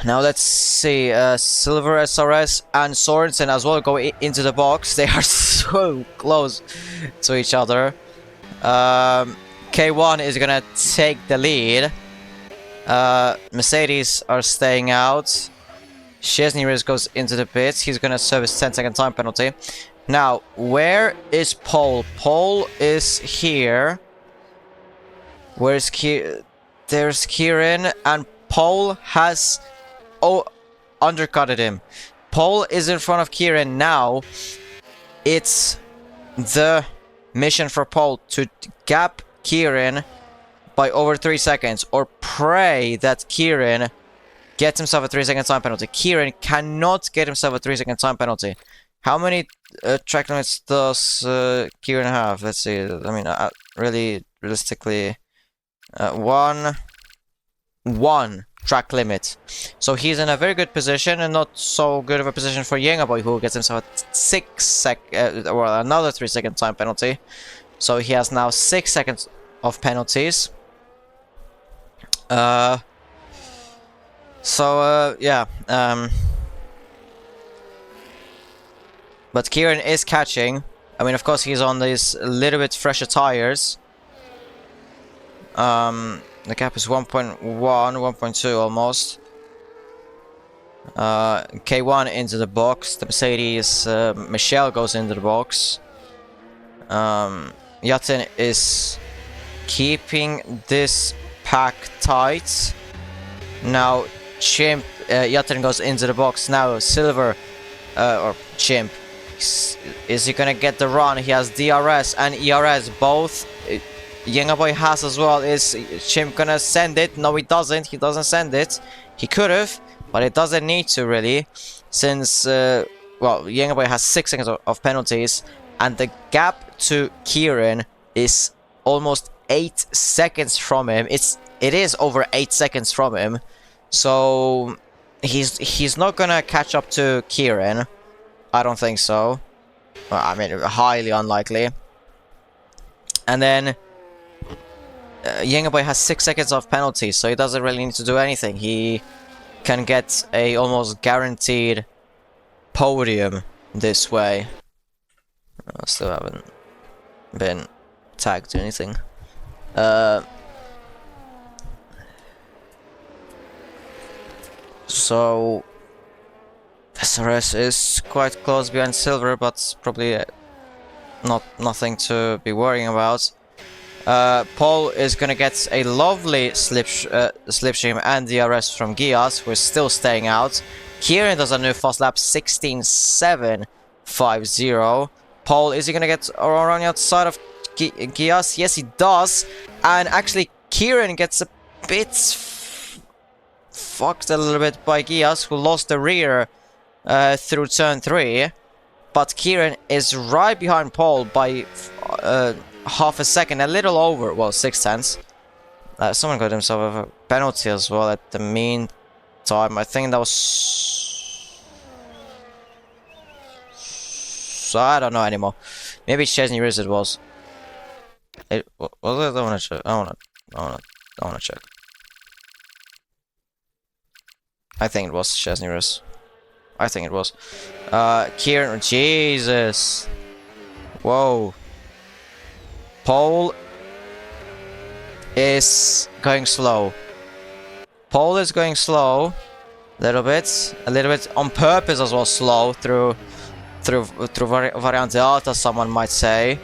Now let's see. Silver SRS and Sorensen as well go into the box. They are so close to each other. K1 is gonna take the lead. Mercedes are staying out. Szczesny Riz goes into the pits. He's gonna serve his 10-second time penalty. Now, where is Pole? Pole is here. Where's There's Kieran, and Pole has undercutted him. Pole is in front of Kieran now. It's the mission for Pole to gap Kieran by over 3 seconds, or pray that Kieran gets himself a 3-second time penalty. Kieran cannot get himself a 3-second time penalty. How many track limits does Kieran have? Let's see. I mean, realistically, one track limit. So he's in a very good position, and not so good of a position for Yengaboy, who gets himself a another 3-second time penalty. So he has now 6 seconds of penalties. But Kieran is catching. I mean, of course, he's on these little bit fresher tires. The gap is 1.1, 1.2 almost. K1 into the box. The Mercedes Michelle goes into the box. Yatin is keeping this pack tight. Now Chimp, Yatin goes into the box. Now Silver, or Chimp, is he gonna get the run? He has DRS and ERS both. Yengaboy has as well. Is Chimp gonna send it? No, he doesn't. He doesn't send it. He could have, but it doesn't need to really, since Yengaboy has 6 seconds of penalties, and the gap to Kieran is almost 8 seconds from him. It is over 8 seconds from him, so he's not gonna catch up to Kieran. I don't think so. Well, I mean, highly unlikely. And then Yengaboy has 6 seconds of penalties, so he doesn't really need to do anything. He can get a almost guaranteed podium this way. I still haven't been tagged to anything. So SRS is quite close behind Silver, but probably nothing to be worrying about. Paul is gonna get a lovely slipstream and DRS from Gias, who is still staying out. Kieran does a new fast lap, 16.750. Paul, is he gonna get around the outside of Gias? Yes, he does. And actually, Kieran gets a bit fucked a little bit by Gias, who lost the rear through turn 3. But Kieran is right behind Paul by half a second, a little over, well, 6/10. Someone got himself a penalty as well at the meantime. I think that was... So I don't know anymore. Maybe Chesney Riz it was. Was it? I wanna check. I wanna check. I think it was Chesney Riz. I think it was. Kieran, Jesus. Whoa. Paul is going slow. Paul is going slow. A little bit on purpose as well, slow through Variante Alta, someone might say.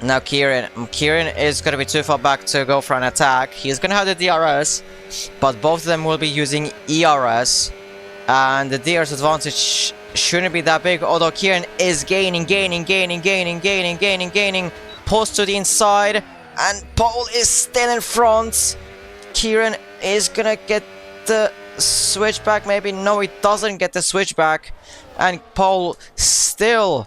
Now Kieran is going to be too far back to go for an attack. He's going to have the DRS, but both of them will be using ERS, and the DRS advantage shouldn't be that big, although Kieran is gaining. Pulls to the inside, and Paul is still in front. Kieran is gonna get the switchback, maybe. No, he doesn't get the switchback, and Paul still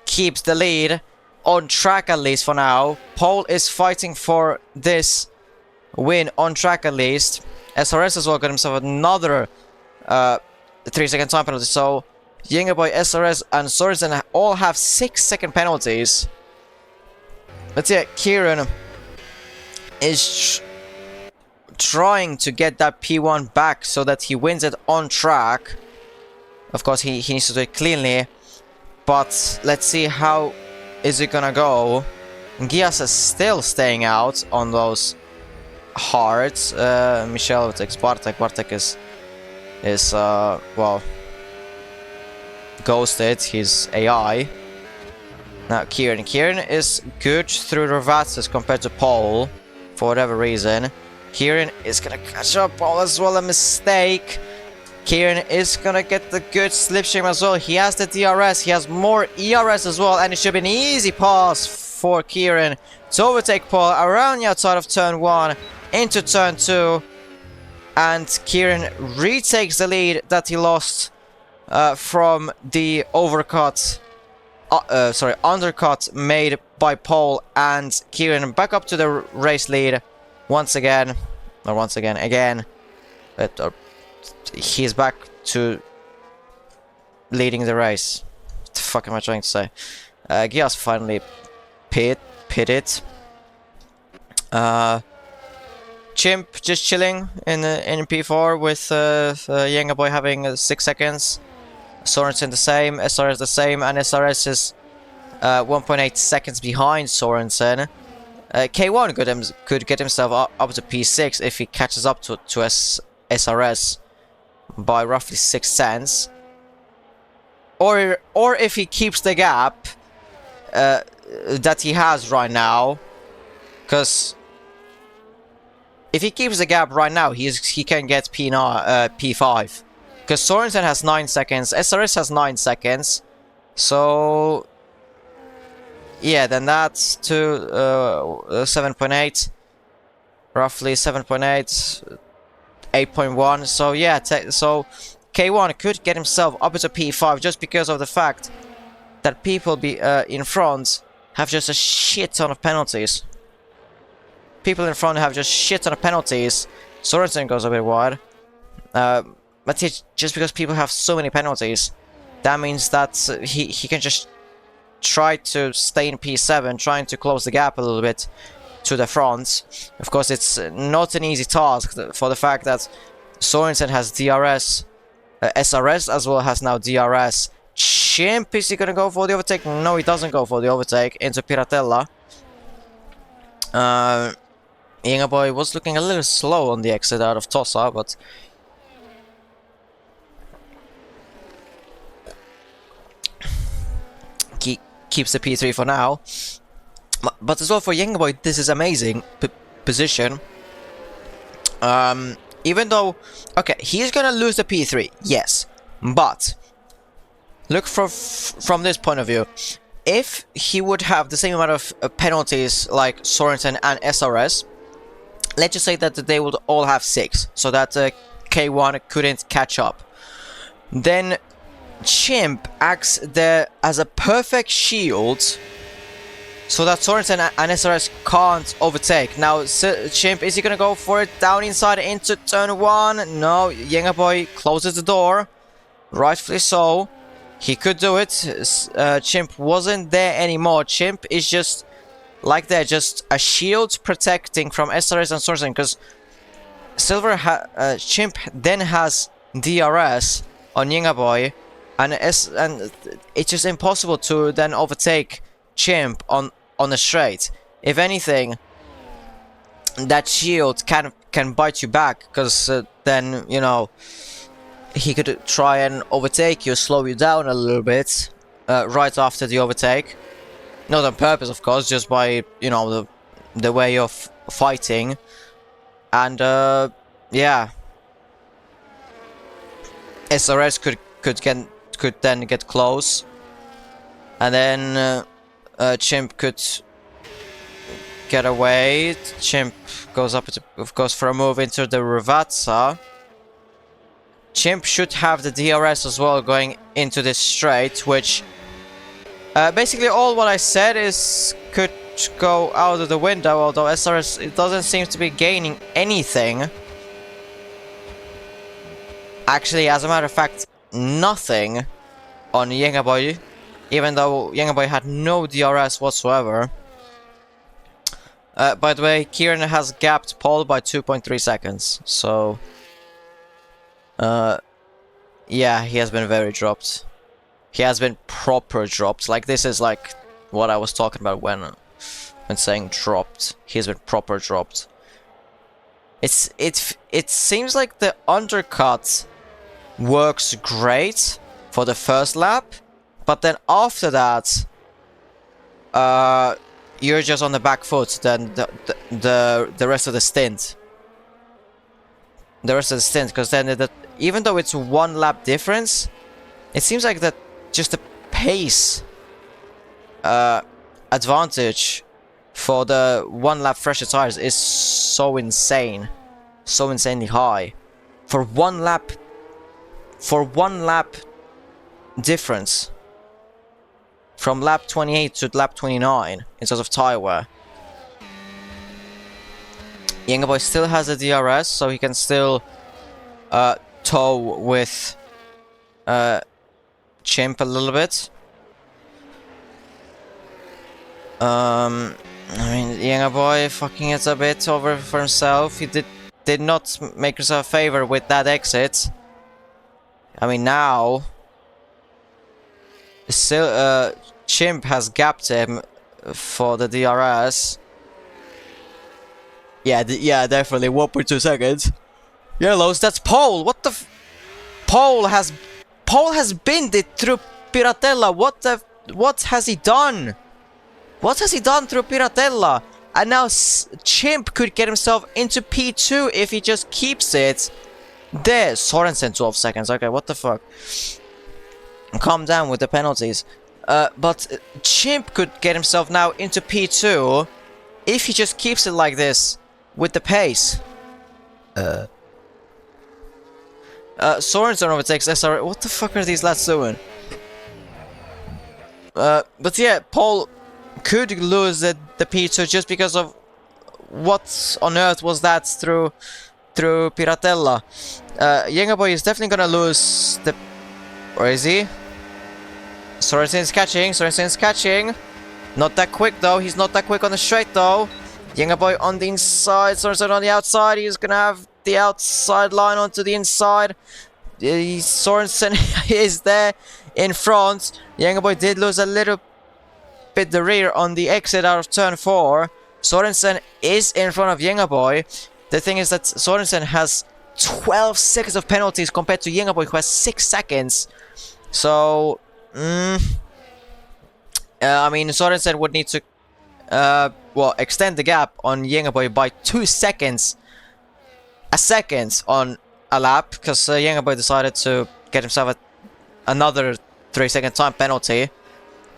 keeps the lead on track, at least for now. Paul is fighting for this win on track at least. SRS as well got himself another 3-second time penalty, so Yengaboy, SRS and Sorensen all have 6-second penalties. But yeah, Kieran is trying to get that P1 back so that he wins it on track. Of course, he needs to do it cleanly, but let's see how is it gonna go. Gias is still staying out on those hards. Michelle takes Bartek. Bartek is is, well, ghosted his AI. Now Kieran is good through the Ravatsas compared to Paul, for whatever reason. Kieran is gonna catch up. Paul as well, a mistake. Kieran is gonna get the good slipstream as well. He has the DRS, he has more ERS as well, and it should be an easy pass for Kieran to overtake Paul around the outside of turn 1 into turn 2. And Kieran retakes the lead that he lost from the undercut made by Paul, and Kieran back up to the race lead again. He's back to leading the race. What the fuck am I trying to say? Gias finally pitted. Chimp just chilling in P4 with Yenga Boy having 6 seconds. Sorensen the same, SRS the same, and SRS is 1.8 seconds behind Sorensen. K1 could get himself up to P6 if he catches up to SRS by roughly 6 cents. Or if he keeps the gap that he has right now, because if he keeps the gap right now, he can get P5. Because Sorensen has 9 seconds, SRS has 9 seconds, so yeah, then that's to 7.8, roughly 7.8, 8.1. So yeah, so K1 could get himself up to P5 just because of the fact that people in front have just a shit ton of penalties. People in front have just shit ton of penalties. Sorensen goes a bit wide. But just because people have so many penalties, that means that he can just try to stay in P7, trying to close the gap a little bit to the front. Of course, it's not an easy task for the fact that Sorensen has DRS, SRS as well has now DRS. Chimp, is he gonna go for the overtake? No, he doesn't go for the overtake into Piratella. Yenga Boy was looking a little slow on the exit out of Tossa, but keeps the P3 for now. But as well for Yenga Boy, this is amazing position. Even though, okay, he's gonna lose the P3, yes, but look from this point of view. If he would have the same amount of penalties like Sorensen and SRS, let's just say that they would all have 6, so that K1 couldn't catch up, then Chimp acts there as a perfect shield so that Sorensen and SRS can't overtake. Now, Chimp, is he gonna go for it down inside into turn 1? No, Yenga Boy closes the door, rightfully so. He could do it. Chimp wasn't there anymore. Chimp is just like that, just a shield protecting from SRS and Sorensen, because Chimp then has DRS on Yenga Boy, and it's just impossible to then overtake Chimp on the straight. If anything, that shield can bite you back, because then, you know, he could try and overtake you, slow you down a little bit right after the overtake. Not on purpose, of course, just by, you know, the way of fighting. And yeah, SRS could then get close, and then Chimp could get away. Chimp goes up, of course, for a move into the Ravatsa. Chimp should have the DRS as well going into this straight, which basically all what I said could go out of the window, although SRS, it doesn't seem to be gaining anything. Actually, as a matter of fact, nothing on Yenga Boy, even though Yenga Boy had no DRS whatsoever. By the way, Kieran has gapped Paul by 2.3 seconds, so yeah, he has been very dropped. He has been proper dropped. Like, this is like what I was talking about when saying dropped. He has been proper dropped. It seems like the undercut works great for the first lap, but then after that, you're just on the back foot. Then the rest of the stint. Because then even though it's 1 lap difference, it seems like that just the pace advantage for the 1 lap fresher tires is so insane, so insanely high. For one lap difference from lap 28 to lap 29 in terms of tire wear. Younger Boy still has a DRS, so he can still tow with Chimp a little bit. I mean, Younger Boy fucking it a bit over for himself. He did not make himself a favor with that exit. I mean, now still Chimp has gapped him for the DRS. Yeah, definitely 1.2 seconds. Yellows, that's Pole. What the Pole has binned it through Piratella. What has he done? What has he done through Piratella? And now Chimp could get himself into P2 if he just keeps it. There, Sorensen 12 seconds. Okay, what the fuck? Calm down with the penalties. But Chimp could get himself now into P2 if he just keeps it like this with the pace. Sorensen overtakes SR. What the fuck are these lads doing? But yeah, Paul could lose the P2 just because of what on earth was that through Piratella. Younger Boy is definitely gonna lose the... Where is he? Sorensen's catching. Not that quick though, he's not that quick on the straight though. Younger Boy on the inside, Sorensen on the outside. He's gonna have the outside line onto the inside. Sorensen is there in front. Younger Boy did lose a little bit the rear on the exit out of turn 4. Sorensen is in front of Younger Boy. The thing is that Sorensen has 12 seconds of penalties compared to Younger Boy, who has 6 seconds. So, I mean, Sorensen would need to extend the gap on Younger Boy by 2 seconds. A second on a lap, because Younger Boy decided to get himself another 3-second time penalty.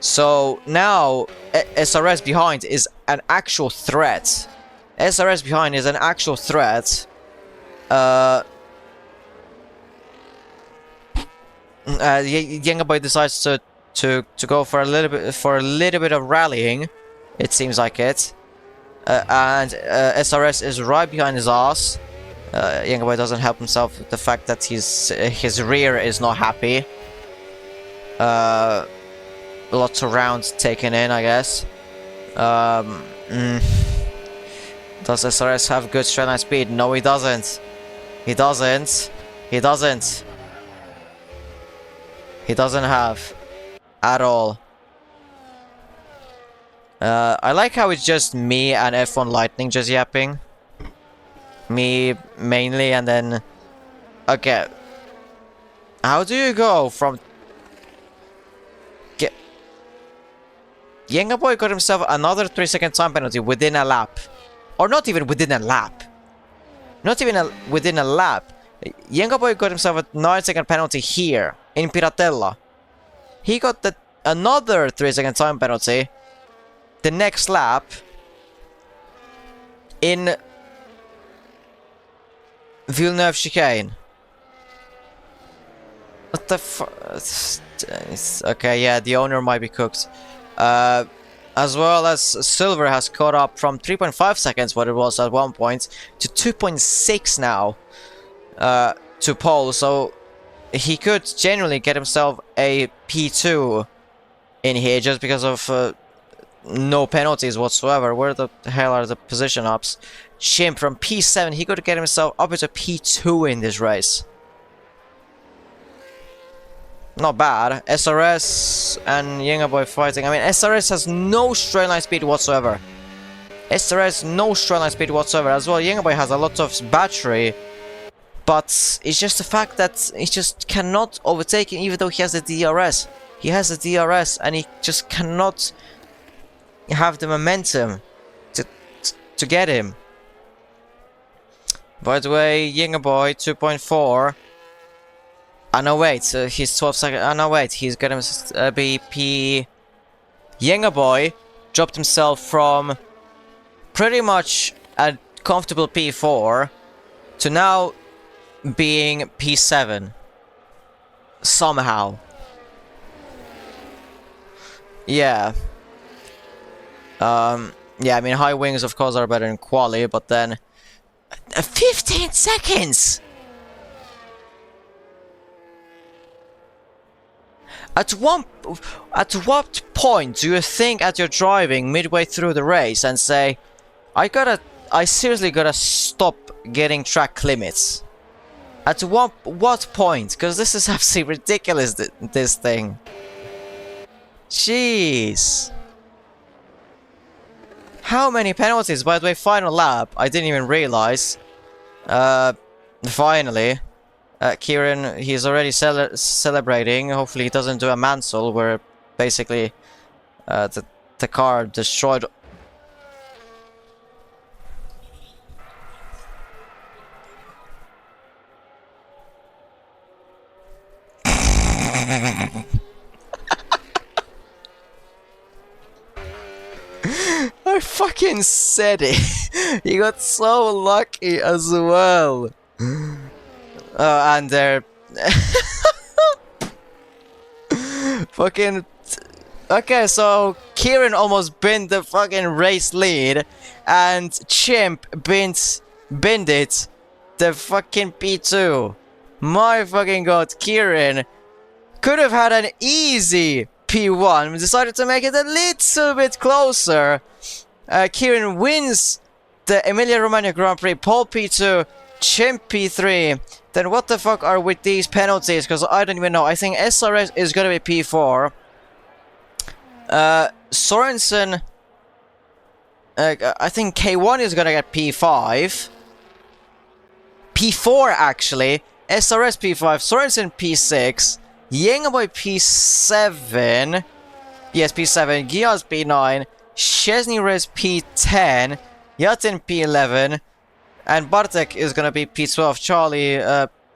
So now SRS behind is an actual threat. SRS behind is an actual threat. Younger Boy decides to go for a little bit of rallying. It seems like it. And SRS is right behind his ass. Younger Boy doesn't help himself with the fact that his rear is not happy. Lots of rounds taken in, I guess. Does SRS have good straight line speed? No, he doesn't. He doesn't have at all. I like how it's just me and F1 Lightning just yapping. Me mainly, and then... Okay. How do you go from... Younger Boy got himself another 3-second time penalty within a lap. Or not even within a lap. Within a lap. Younger Boy got himself a 9-second penalty here in Piratella. He got another 3-second time penalty the next lap in Villeneuve chicane. What the fuck? Okay, yeah, the owner might be cooked. As well as Silver has caught up from 3.5 seconds, what it was at one point, to 2.6 now to Pole. So he could genuinely get himself a P2 in here just because of no penalties whatsoever. Where the hell are the position ups? Chimp from P7, he could get himself up into P2 in this race. Not bad. SRS and Younger Boy fighting. I mean, SRS has no straight line speed whatsoever. SRS no straight line speed whatsoever as well. Younger Boy has a lot of battery. But it's just the fact that he just cannot overtake him, even though he has the DRS. He has the DRS, and he just cannot have the momentum to get him. By the way, Yinger Boy 2.4. Oh no, wait, so he's 12 seconds. Oh no, wait, he's gonna be P. Yinger Boy dropped himself from pretty much a comfortable P4 to now being P7. Somehow. Yeah. Yeah, I mean, high wings, of course, are better than quali, but then 15 seconds! At what point do you think at your driving midway through the race and say, I seriously gotta stop getting track limits? At what point? Because this is absolutely ridiculous, this thing. Jeez. How many penalties? By the way, final lap. I didn't even realize. Finally. Kieran, he's already celebrating. Hopefully he doesn't do a Mansell where basically the car destroyed. I fucking said it. He got so lucky as well. And they're fucking okay. So Kieran almost binned the fucking race lead, and Chimp binned it the fucking P2. My fucking god, Kieran could have had an easy P1. Decided to make it a little bit closer. Kieran wins the Emilia-Romagna Grand Prix, pole P2, Chimp P3. Then what the fuck are with these penalties? Because I don't even know. I think SRS is gonna be P4. Sorensen, I think K1 is gonna get P5. P4 actually. SRS P5, Sorensen P6, Yengaboy P7. Yes, P7. Giaz P9. Chesney Rez P10, Yatin P11, and Bartek is gonna be P12, Charlie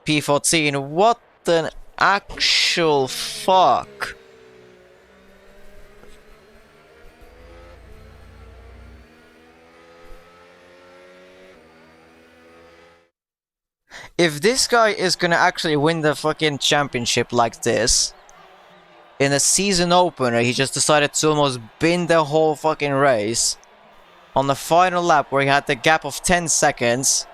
P14. What an actual fuck. If this guy is gonna actually win the fucking championship like this, in a season opener, he just decided to almost bin the whole fucking race on the final lap where he had the gap of 10 seconds.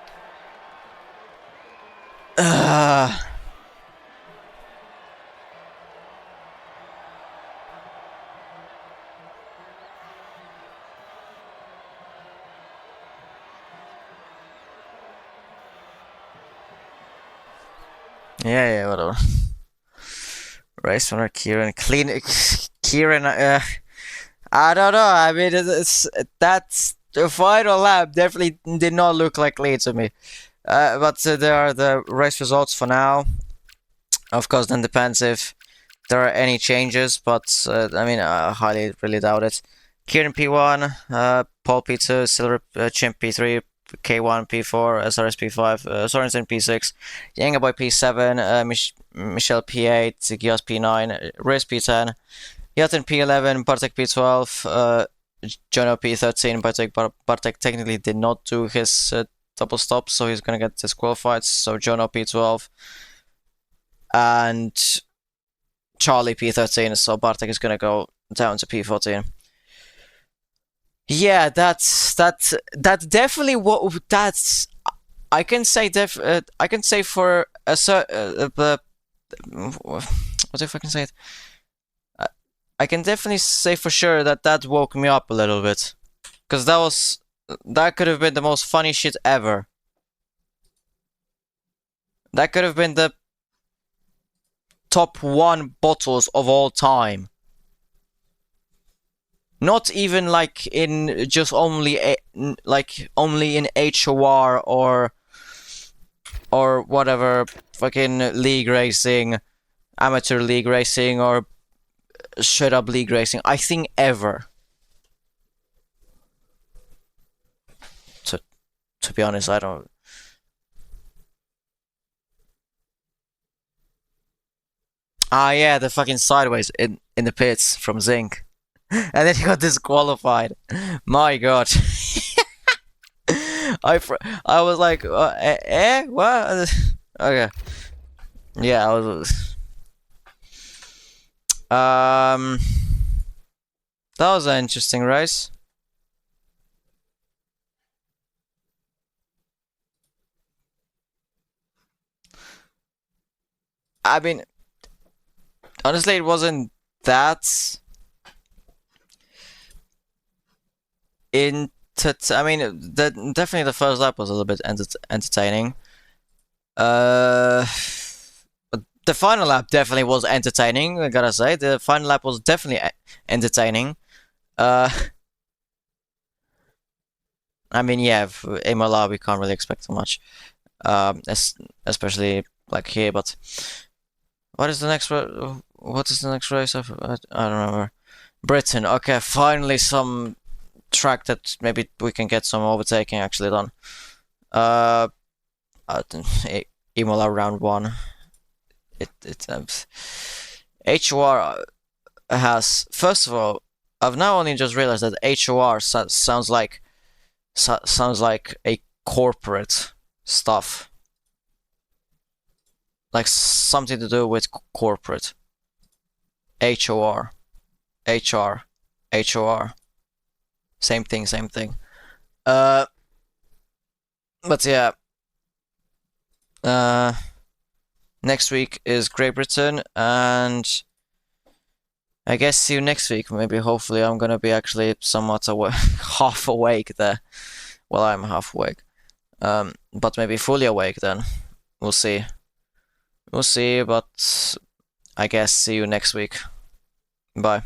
Yeah, whatever. Race winner Kieran, clean Kieran. I don't know. I mean, that's the final lap. Definitely did not look like lead to me. But there are the race results for now. Of course, then depends if there are any changes. But I mean, I highly really doubt it. Kieran P1, Paul P2, Silver Chimp P3. K1 P4, SRS P5, Sorensen P6, Yengaboy P7, Michelle P8, Gias P9, Riz P10, Yatin P11, Bartek P12, Jono P13. Bartek technically did not do his double stop, so he's gonna get disqualified. So Jono P12 and Charlie P13. So Bartek is gonna go down to P14. Yeah, that's definitely what that's. I can say I can say for a what if I can say it? I can definitely say for sure that woke me up a little bit, because that could have been the most funny shit ever. That could have been the top 1 bottles of all time. Not even like in just only in HOR or or whatever, fucking league racing, amateur league racing, or straight up league racing. I think ever. To be honest, I don't. Ah, yeah, the fucking sideways in the pits from Zinc, and then he got disqualified. My God. I was like, what? Okay, yeah, I was. That was an interesting race. I mean, honestly, it wasn't that I mean, definitely the first lap was a little bit entertaining. The final lap definitely was entertaining. I gotta say, the final lap was definitely entertaining. Uh, I mean, yeah, for Imola we can't really expect too much. Especially like here. But what is the next? What is the next race? I don't remember. Britain. Okay, finally some track that maybe we can get some overtaking actually done. Uh, Imola round one. HOR has, first of all, I've now only just realized that HOR sounds like a corporate stuff, like something to do with corporate. HOR, HR, HOR, same thing, same thing. But yeah. Next week is Great Britain, and I guess see you next week. Maybe, hopefully, I'm gonna be actually somewhat half awake there. Well, I'm half awake. But maybe fully awake then. We'll see. We'll see, but I guess see you next week. Bye.